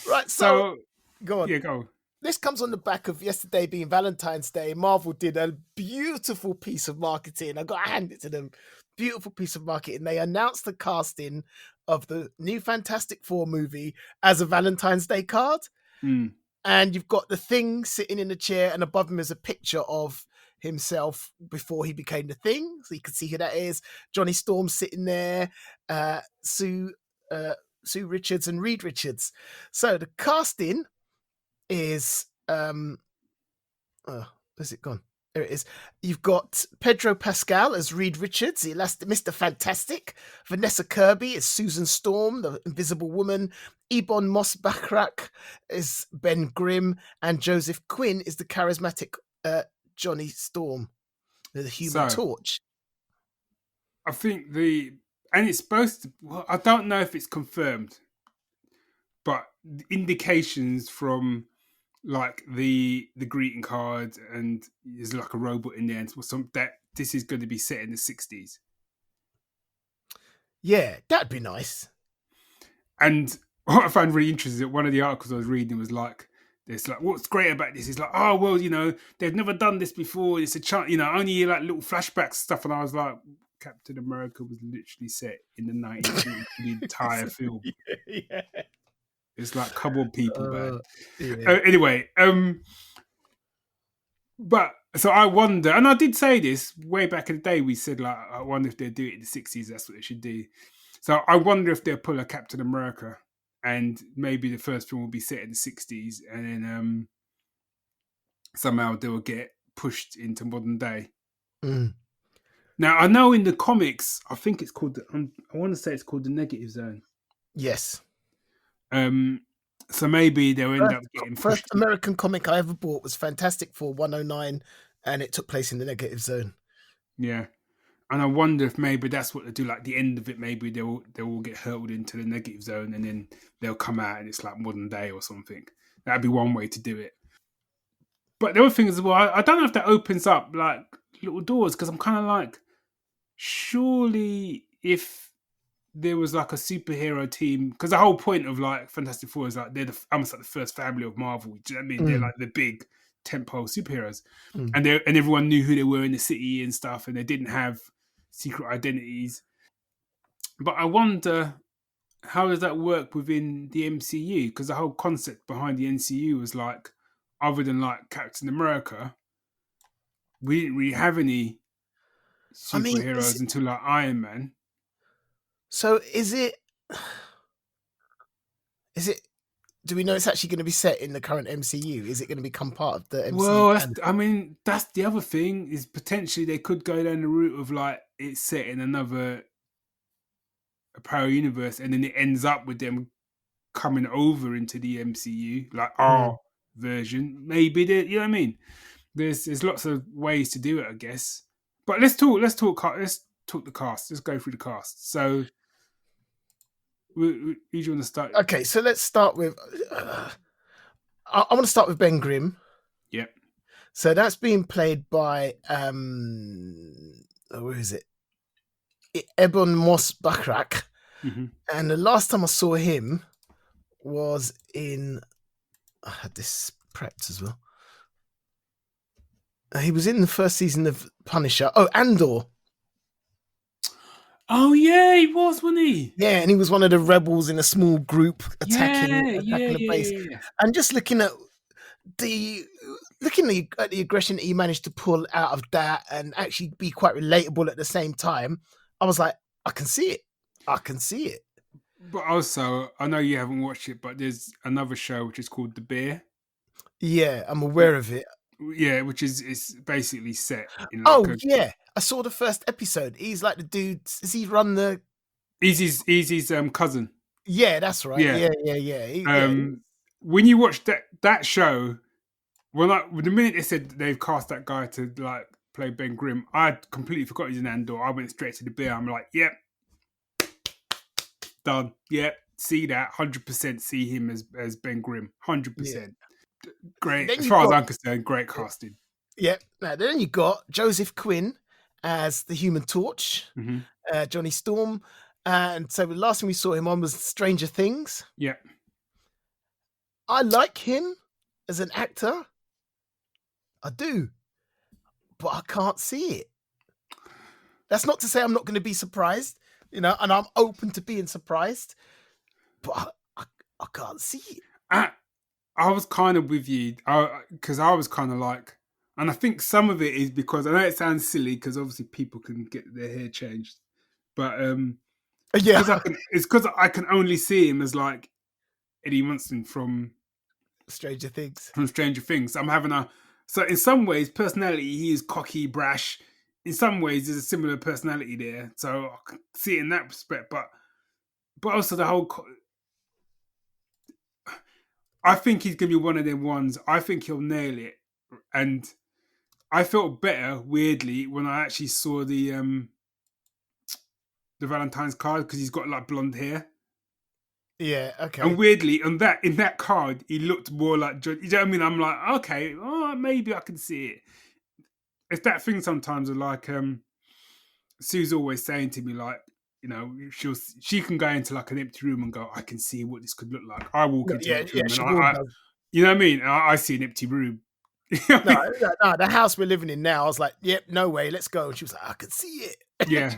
Right, so go on. Yeah, go. This comes on the back of yesterday being Valentine's Day. Marvel did a beautiful piece of marketing. I got to hand it to them. Beautiful piece of marketing. They announced the casting of the new Fantastic Four movie as a Valentine's Day card. Mm. And you've got the Thing sitting in a chair, and above him is a picture of himself before he became the Thing. So you can see who that is. Johnny Storm sitting there, Sue Richards and Reed Richards. So the casting is where's it gone? There it is. You've got Pedro Pascal as Reed Richards, Mr. Fantastic. Vanessa Kirby as Susan Storm, the Invisible Woman. Ebon Moss-Bachrach is Ben Grimm, and Joseph Quinn is the charismatic Johnny Storm, the Human Torch. I think and it's supposed to. Well, I don't know if it's confirmed, but the indications from like the greeting card, and there's like a robot in there, and that this is going to be set in the 60s. Yeah, that'd be nice. And what I found really interesting, one of the articles I was reading was like, it's like, what's great about this is like, oh well, they've never done this before. It's a chance, only like little flashbacks stuff, and I was like, Captain America was literally set in the 1940s for the entire film. Yeah. It's like, come on, people, man. Yeah. Anyway, but so I wonder, and I did say this way back in the day. We said like, I wonder if they'll do it in the 60s. That's what they should do. So I wonder if they'll pull a Captain America, and maybe the first film will be set in the 60s, and then somehow they will get pushed into modern day. Mm. Now I know in the comics, I think it's called. I want to say it's called the Negative Zone. Yes. So maybe they'll end up getting first American comic I ever bought was Fantastic Four 109, and it took place in the Negative Zone. Yeah, and I wonder if maybe that's what they do. Like the end of it, maybe they will get hurled into the Negative Zone, and then they'll come out, and it's like modern day or something. That'd be one way to do it. But the other thing as well, I don't know if that opens up like little doors, because I'm kind of like, surely if there was like a superhero team, because the whole point of like Fantastic Four is like they're almost like the first family of Marvel. Do you know what I mean? They're like the big tentpole superheroes, and everyone knew who they were in the city and stuff, and they didn't have secret identities. But I wonder, how does that work within the MCU? Because the whole concept behind the MCU was like, other than like Captain America, we didn't really have any superheroes until like Iron Man. So is it? Do we know it's actually going to be set in the current MCU? Is it going to become part of the MCU? Well, that's the other thing, is potentially they could go down the route of like it's set in a parallel universe, and then it ends up with them coming over into the MCU, like our version. Maybe you know what I mean? There's lots of ways to do it, I guess. But let's talk the cast. Let's go through the cast. So Who do you want to start? Okay, so let's start with. I want to start with Ben Grimm. Yeah. So that's being played by where is it? Ebon Moss Backrack. Mm-hmm. And the last time I saw him was in. I had this prepped as well. He was in the first season of Punisher. Oh, Andor. Oh yeah, he was, wasn't he? Yeah, and he was one of the rebels in a small group attacking Yeah. the base. And just looking at the aggression that he managed to pull out of that and actually be quite relatable at the same time, I was like, I can see it. But also, I know you haven't watched it, but there's another show which is called The Bear. Yeah, I'm aware of it. Yeah, which is basically set in yeah. I saw the first episode. He's like the dude. Does he run the? He's his cousin. Yeah, that's right. Yeah. When you watch that show, the minute they said they've cast that guy to like play Ben Grimm, I completely forgot he's in Andor. I went straight to The Bear. I'm like, yep, done. Yep, see that 100%. See him as Ben Grimm, 100%. Great, as far as I'm concerned, great casting. Yeah. Now then you got Joseph Quinn as the Human Torch, Johnny Storm, and so the last thing we saw him on was Stranger Things. Yeah, I like him as an actor. I do, but I can't see it. That's not to say I'm not going to be surprised, and I'm open to being surprised, but I can't see it. I was kind of with you because I was kind of like, and I think some of it is because I know it sounds silly because obviously people can get their hair changed, but it's because I can only see him as like Eddie Munson from Stranger Things. So in some ways, personality, he is cocky, brash. In some ways, there's a similar personality there, so I can see it in that respect. But also the whole. I think he's going to be one of them ones. I think he'll nail it. And I felt better, weirdly, when I actually saw the Valentine's card because he's got like blonde hair. Yeah, okay. And weirdly, in that card, he looked more like John. You know what I mean? I'm like, okay, maybe I can see it. It's that thing sometimes of like, Sue's always saying to me, like, she can go into like an empty room and go, I can see what this could look like. I walk into an empty room and you know what I mean? I see an empty room. No, the house we're living in now, I was like, yep, no way, let's go. And she was like, I can see it. Yeah.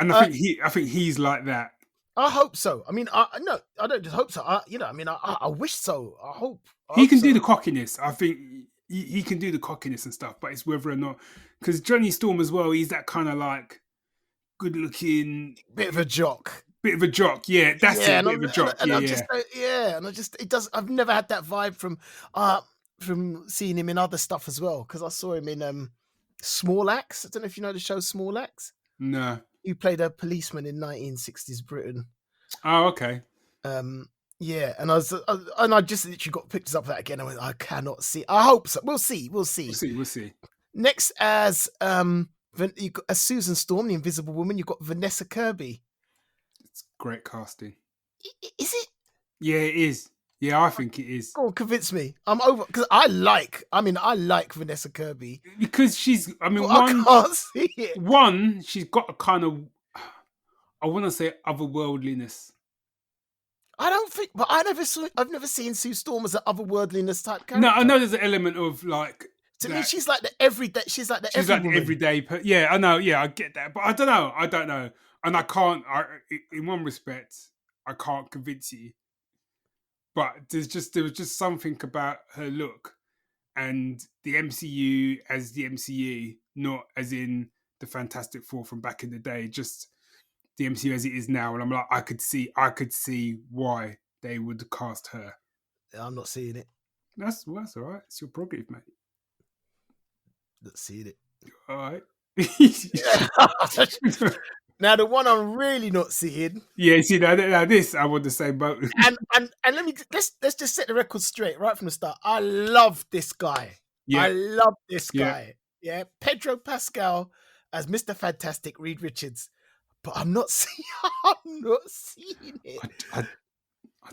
And I think he's like that. I hope so. I mean, I don't just hope so. I wish so. I hope. He can do the cockiness. I think he can do the cockiness and stuff, but it's whether or not, because Johnny Storm as well, he's that kind of like good looking, bit of a jock. Yeah, that's it. Bit of a jock. I've never had that vibe from seeing him in other stuff as well, because I saw him in Small Axe. I don't know if you know the show Small Axe. No. He played a policeman in 1960s Britain. Oh, okay. Yeah, and I just literally got pictures up of that again. I went, I cannot see. I hope so. We'll see. We'll see. Next, as Susan Storm, the Invisible Woman, you've got Vanessa Kirby. It's great casting. Is it? Yeah, it is. Yeah, I think it is. Go on, convince me. I'm over because I like Vanessa Kirby because she's. I can't see it. One, she's got a kind of, I want to say, otherworldliness. I don't think, but I've never seen Sue Storm as an otherworldliness type character. No, I know there's an element of like. To me, she's like the everyday. She's like the everyday. Yeah, I know. Yeah, I get that, but I don't know, and I can't. In one respect, I can't convince you. But there was just something about her look and the MCU as the MCU, not as in the Fantastic Four from back in the day, just the MCU as it is now. And I'm like, I could see why they would cast her. I'm not seeing it. That's all right. It's your prerogative, mate. Not seeing it. All right. Now the one I'm really not seeing. Yeah, see now this I'm on the same boat. and let's just set the record straight right from the start. I love this guy. Yeah. I love this guy. Yeah. Pedro Pascal as Mr. Fantastic, Reed Richards. but I'm not seeing. I'm not seeing it. I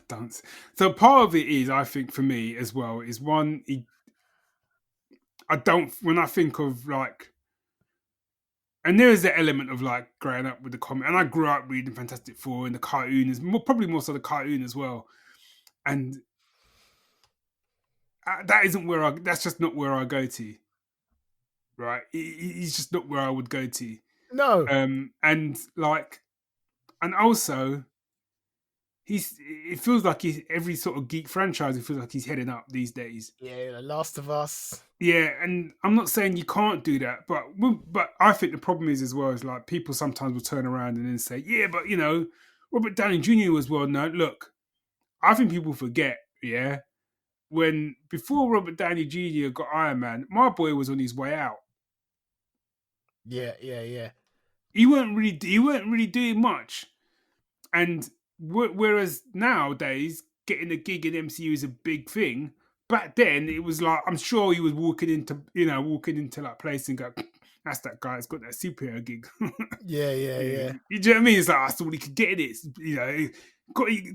don't. So part of it is, I think, for me as well, is one. I don't. When I think of like, and there is the element of like growing up with the comic, and I grew up reading Fantastic Four and the cartoon is probably more so the cartoon as well, and that isn't where I. That's just not where I go to. Right, he's just not where I would go to. No. And like, and also, it feels like he's every sort of geek franchise. It feels like he's heading up these days. Yeah, The Last of Us. Yeah, and I'm not saying you can't do that, but I think the problem is as well is like people sometimes will turn around and then say, yeah, but you know, Robert Downey Jr. was well known. Look, I think people forget, yeah, when before Robert Downey Jr. got Iron Man, my boy was on his way out. Yeah. He weren't really doing much, and whereas nowadays getting a gig in MCU is a big thing. Back then it was like I'm sure he was walking into like place and go, that's that guy that's got that superhero gig. Yeah. You know what I mean? It's like that's all he could get in it. You know,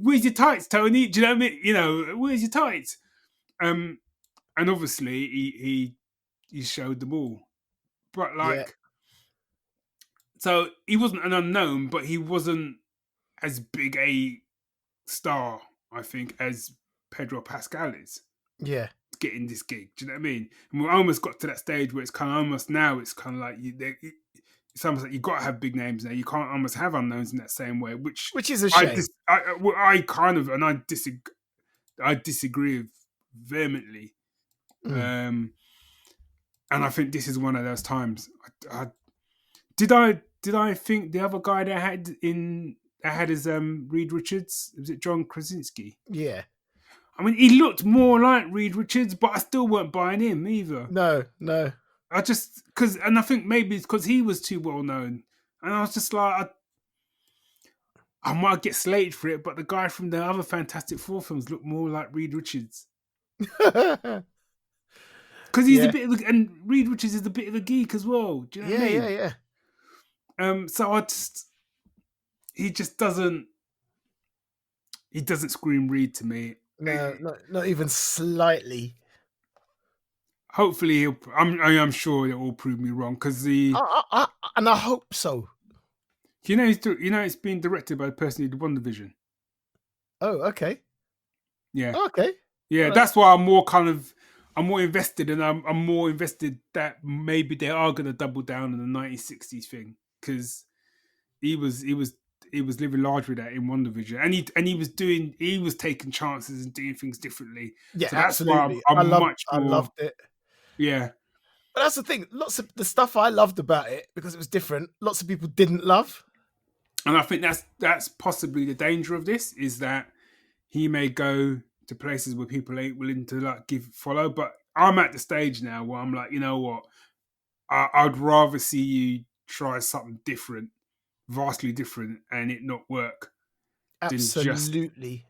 where's your tights, Tony? Do you know what I mean? You know, where's your tights? And obviously he showed them all, but like, so he wasn't an unknown, but he wasn't as big a star, I think, as Pedro Pascal is. Yeah. Getting this gig, do you know what I mean? And we almost got to that stage where it's kind of almost now. It's kind of like it's almost like you got to have big names now. You can't almost have unknowns in that same way, which is a shame. I kind of and I disagree with vehemently. And I think this is one of those times. Did I think the other guy that had his Reed Richards, was it John Krasinski? Yeah. I mean, he looked more like Reed Richards, but I still weren't buying him either. No. I just and I think maybe it's because he was too well known, and I was just like, I might get slated for it, but the guy from the other Fantastic Four films looked more like Reed Richards. Because he's a bit of and Reed Richards is a bit of a geek as well. Do you know what I mean? Yeah. So he just doesn't. He doesn't scream Reed to me. No, not even slightly. Hopefully, I'm sure it will prove me wrong because and I hope so. You know, it's being directed by the person who did WandaVision. Oh, okay. Yeah. Okay. Yeah, right. That's why I'm more invested, and I'm more invested that maybe they are going to double down on the 1960s thing because he was living large with that in WandaVision, and he was taking chances and doing things differently. Yeah, so that's absolutely. why I loved it. Yeah. But that's the thing. Lots of the stuff I loved about it because it was different. Lots of people didn't love. And I think that's possibly the danger of this is that he may go to places where people ain't willing to like follow. But I'm at the stage now where I'm like, you know what? I'd rather see you try something different, vastly different, and it not work. Absolutely.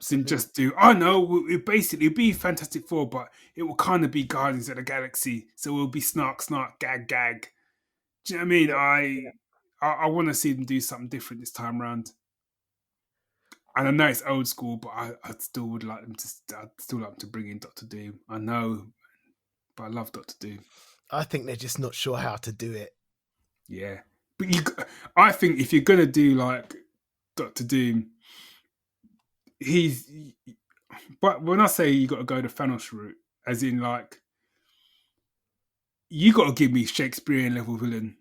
Than just do. I know it basically it'd be Fantastic Four, but it will kind of be Guardians of the Galaxy. So it'll be snark, gag. Do you know what I mean? I want to see them do something different this time around. And I know it's old school, but I still would like them to. I'd still like them to bring in Doctor Doom. I know, but I love Doctor Doom. I think they're just not sure how to do it. Yeah, but I think if you're gonna do like Doctor Doom, but when I say you got to go the Thanos route, as in like, you got to give me Shakespearean level villain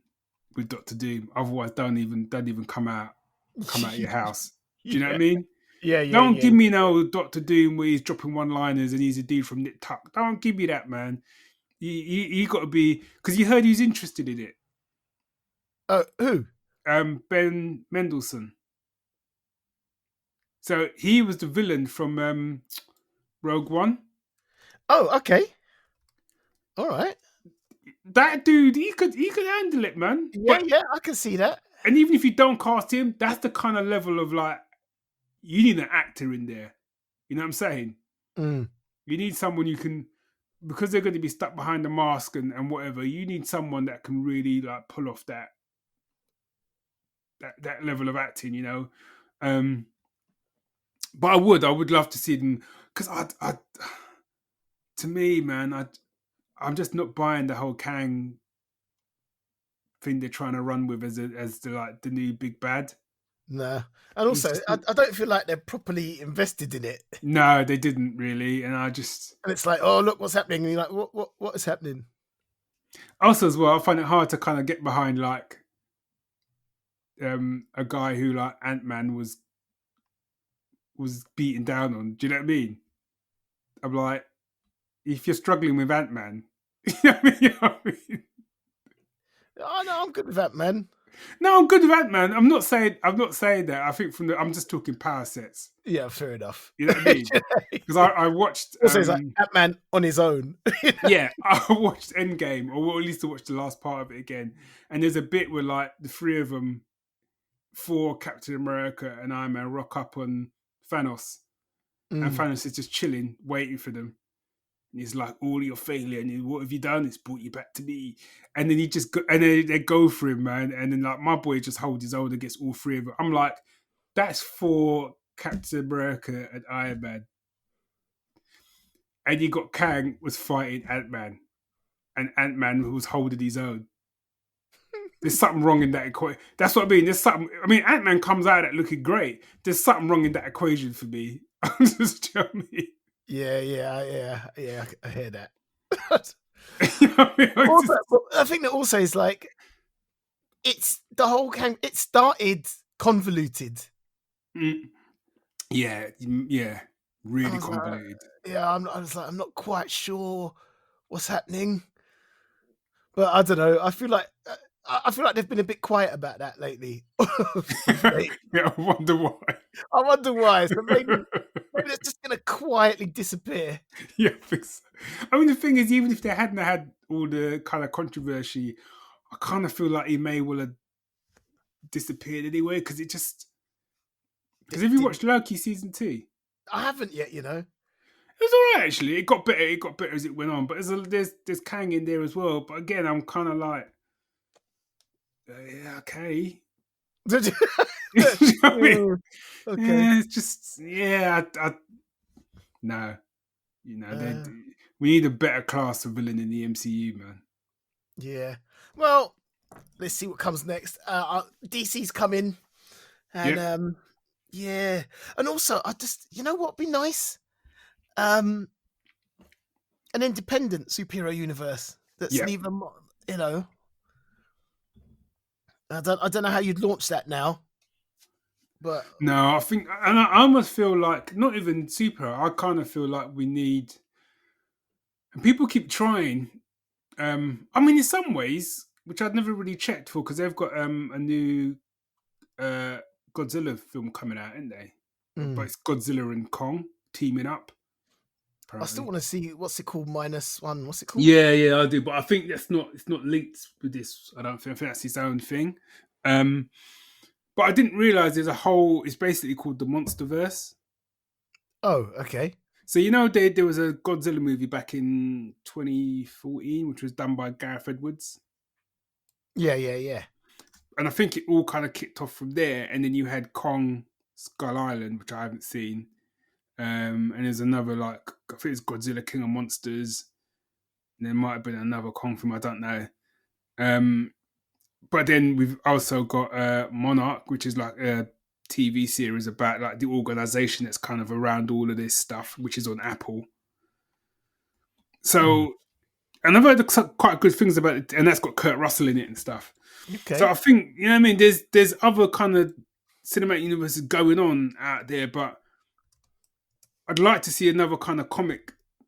with Doctor Doom. Otherwise, don't even come out of your house. Do you know what I mean? Yeah. Don't give me no Doctor Doom where he's dropping one-liners and he's a dude from Nip Tuck. Don't give me that, man. You got to be, because you heard he was interested in it. Who? Ben Mendelsohn. So he was the villain from Rogue One. Oh, okay. All right. That dude, he could handle it, man. Yeah, I can see that. And even if you don't cast him, that's the kind of level of like, you need an actor in there. You know what I'm saying? You need someone you can, because they're going to be stuck behind the mask and whatever, you need someone that can really like pull off that that level of acting, you know. But I would love to see them because to me, man, I'm just not buying the whole Kang thing they're trying to run with as the new big bad. Nah. And It's also, just I don't feel like they're properly invested in it. no, they didn't really, and I just And it's like, oh, look what's happening. And you're like, what is happening? also as well, I find it hard to kind of get behind like a guy who like Ant-Man was beaten down on. Do you know what I mean? I'm like, if you're struggling with Ant-Man, you know what I mean? You know what I mean? Oh, no, I'm good with that, man. No, I'm good with Ant-Man. I'm not saying that. I think I'm just talking power sets. Yeah, fair enough. You know what I mean? Because I watched Also, it's like Ant-Man on his own. yeah, I watched Endgame, or at least I watched the last part of it again. And there's a bit where like the three of them, for Captain America and Iron Man, rock up on Thanos, and Thanos is just chilling, waiting for them. And he's like, "All your failure, and what have you done? It's brought you back to me." And then and then they go for him, man. And then like my boy just holds his own against all three of them. I'm like, that's for Captain America and Iron Man. And you got Kang was fighting Ant-Man, and Ant-Man was holding his own. There's something wrong in that equation. That's what I mean. There's something. I mean, Ant-Man comes out of it looking great. There's something wrong in that equation for me. I'm just telling me. Yeah. I hear that. You know what I mean? Also, I think that also is like, it's the whole Kang. It started convoluted. Yeah, really convoluted. I'm not quite sure what's happening, but I don't know. I feel like they've been a bit quiet about that lately. Yeah, I wonder why. I wonder why. So maybe it's just gonna quietly disappear. Yeah, I think so. I mean, the thing is, even if they hadn't had all the kind of controversy, I kind of feel like he may well have disappeared anyway. Because if you watched Loki season 2, I haven't yet. You know, it was all right actually. It got better. It got better as it went on. But there's Kang in there as well. But again, I'm kind of like, yeah, okay. You know what I mean? Okay. Yeah, it's just I no. You know, we need a better class of villain in the MCU, man. Yeah. Well, let's see what comes next. DC's coming, and yeah, and also I just, you know what would be nice, an independent superhero universe that's neither, you know. I don't know how you'd launch that now, but no, I think, and I almost feel like not even superhero. I kind of feel like we need, and people keep trying. I mean, in some ways, which I'd never really checked for, because they've got a new Godzilla film coming out, isn't they? But it's Godzilla and Kong teaming up. Apparently. I still want to see, what's it called? -1. What's it called? Yeah, I do. But I think it's not linked with this. I don't think. I think that's its own thing. But I didn't realize there's a whole. It's basically called the Monsterverse. Oh, okay. So you know, there was a Godzilla movie back in 2014, which was done by Gareth Edwards. Yeah. And I think it all kind of kicked off from there. And then you had Kong Skull Island, which I haven't seen. And there's another, like, I think it's Godzilla King of Monsters. And there might have been another Kong film, I don't know. But then we've also got Monarch, which is like a TV series about like the organization that's kind of around all of this stuff, which is on Apple. So, and I've heard quite good things about it, and that's got Kurt Russell in it and stuff. Okay. So I think, you know what I mean, there's other kind of cinematic universes going on out there, but I'd like to see another kind of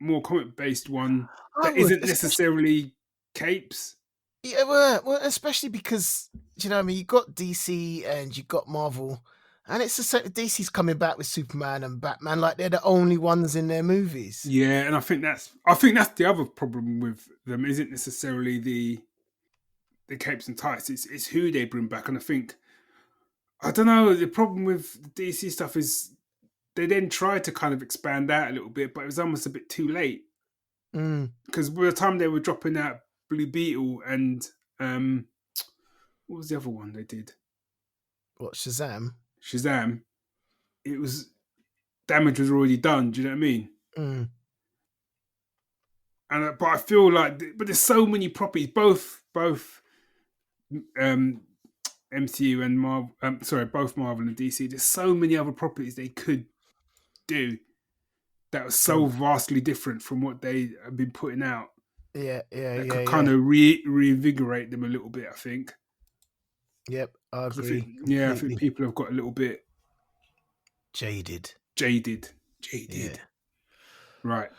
more comic based one that isn't necessarily capes. Yeah, well, especially because, you know what I mean, you got DC and you got Marvel, and it's the same. DC's coming back with Superman and Batman, like they're the only ones in their movies. Yeah, and I think that's the other problem with them, isn't necessarily the capes and tights. It's who they bring back, and I don't know. The problem with the DC stuff is they then tried to kind of expand out a little bit, but it was almost a bit too late. Because by the time they were dropping out Blue Beetle and what was the other one they did? What, Shazam? Shazam, it was damage was already done. Do you know what I mean? Mm. And but I feel like, but there's so many properties, both MCU and Marvel. Both Marvel and DC. There's so many other properties they could do that was so vastly different from what they have been putting out. That could kind of reinvigorate them a little bit, I think. Yep, I agree. I think people have got a little bit jaded. Yeah. Right.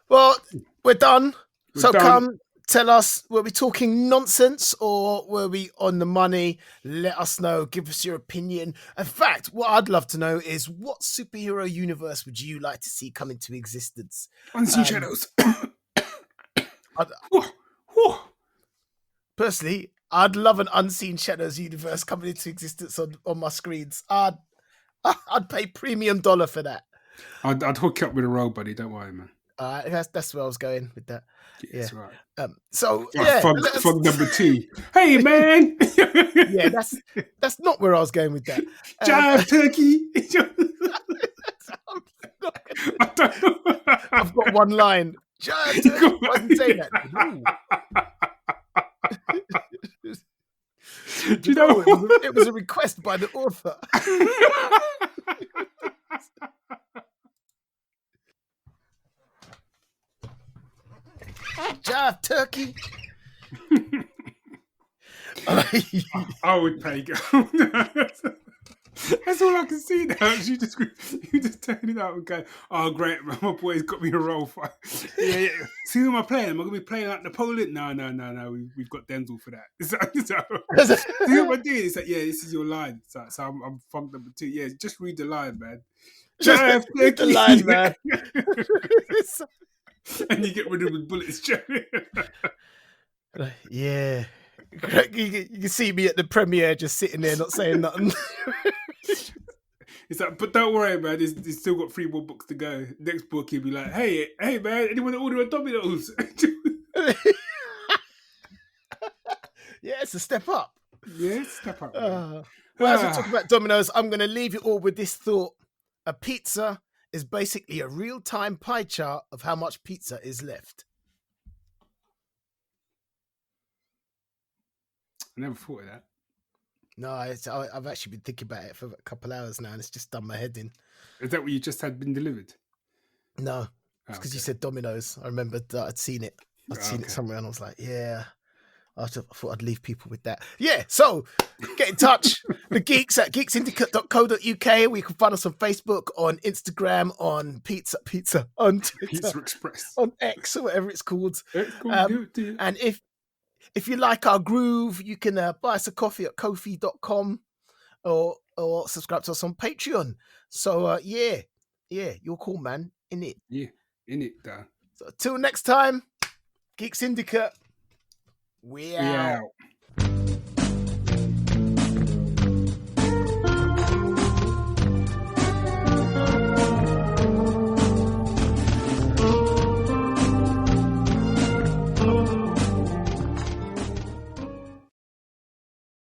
Well, we're done. Come tell us, were we talking nonsense or were we on the money? Let us know. Give us your opinion. In fact, what I'd love to know is what superhero universe would you like to see come into existence? Unseen Shadows. Personally, I'd love an Unseen Shadows universe coming into existence on my screens. I'd pay premium dollar for that. I'd hook you up with a role, buddy. Don't worry, man. That's where I was going with that. Yeah, that's right. Fog number 2. Hey, man. Yeah, that's not where I was going with that. Jive turkey. I don't know. I've got one line. Jive turkey. I wasn't saying that. Do you know it was a request by the author. Jive turkey. I would pay go. That's all I can see now. You just turn it out and go, oh great, my boy's got me a role. Yeah. See who am I playing? Am I going to be playing like Napoleon? No. We've got Denzel for that. So, see what I'm doing? It's like, yeah, this is your line. So I'm fog number 2. Yeah, just read the line, man. Just read the line, man. And you get rid of the bullets, Jerry. Yeah. You can see me at the premiere just sitting there not saying nothing. It's like, but don't worry, man. He's still got 3 more books to go. Next book, he'll be like, hey, man, anyone order a Domino's? Yeah, it's a step up. Yeah, step up. Well, as we talk about Domino's, I'm going to leave you all with this thought. A pizza is basically a real-time pie chart of how much pizza is left. I never thought of that. No, I've actually been thinking about it for a couple hours now, and it's just done my head in. Is that what you just had been delivered? No, it's because you said Domino's. I remembered that I'd seen it. Seen it somewhere, and I was like, yeah. I thought I'd leave people with that. Yeah, so get in touch. The Geeks at geeksyndicate.co.uk. We can find us on Facebook, on Instagram, on Pizza, on Twitter, Pizza Express, on X or whatever it's called. And if you like our groove, you can buy us a coffee at ko-fi.com or subscribe to us on Patreon. So yeah, you're cool, man. In it. Yeah, in it. So till next time, Geek Syndicate. We out.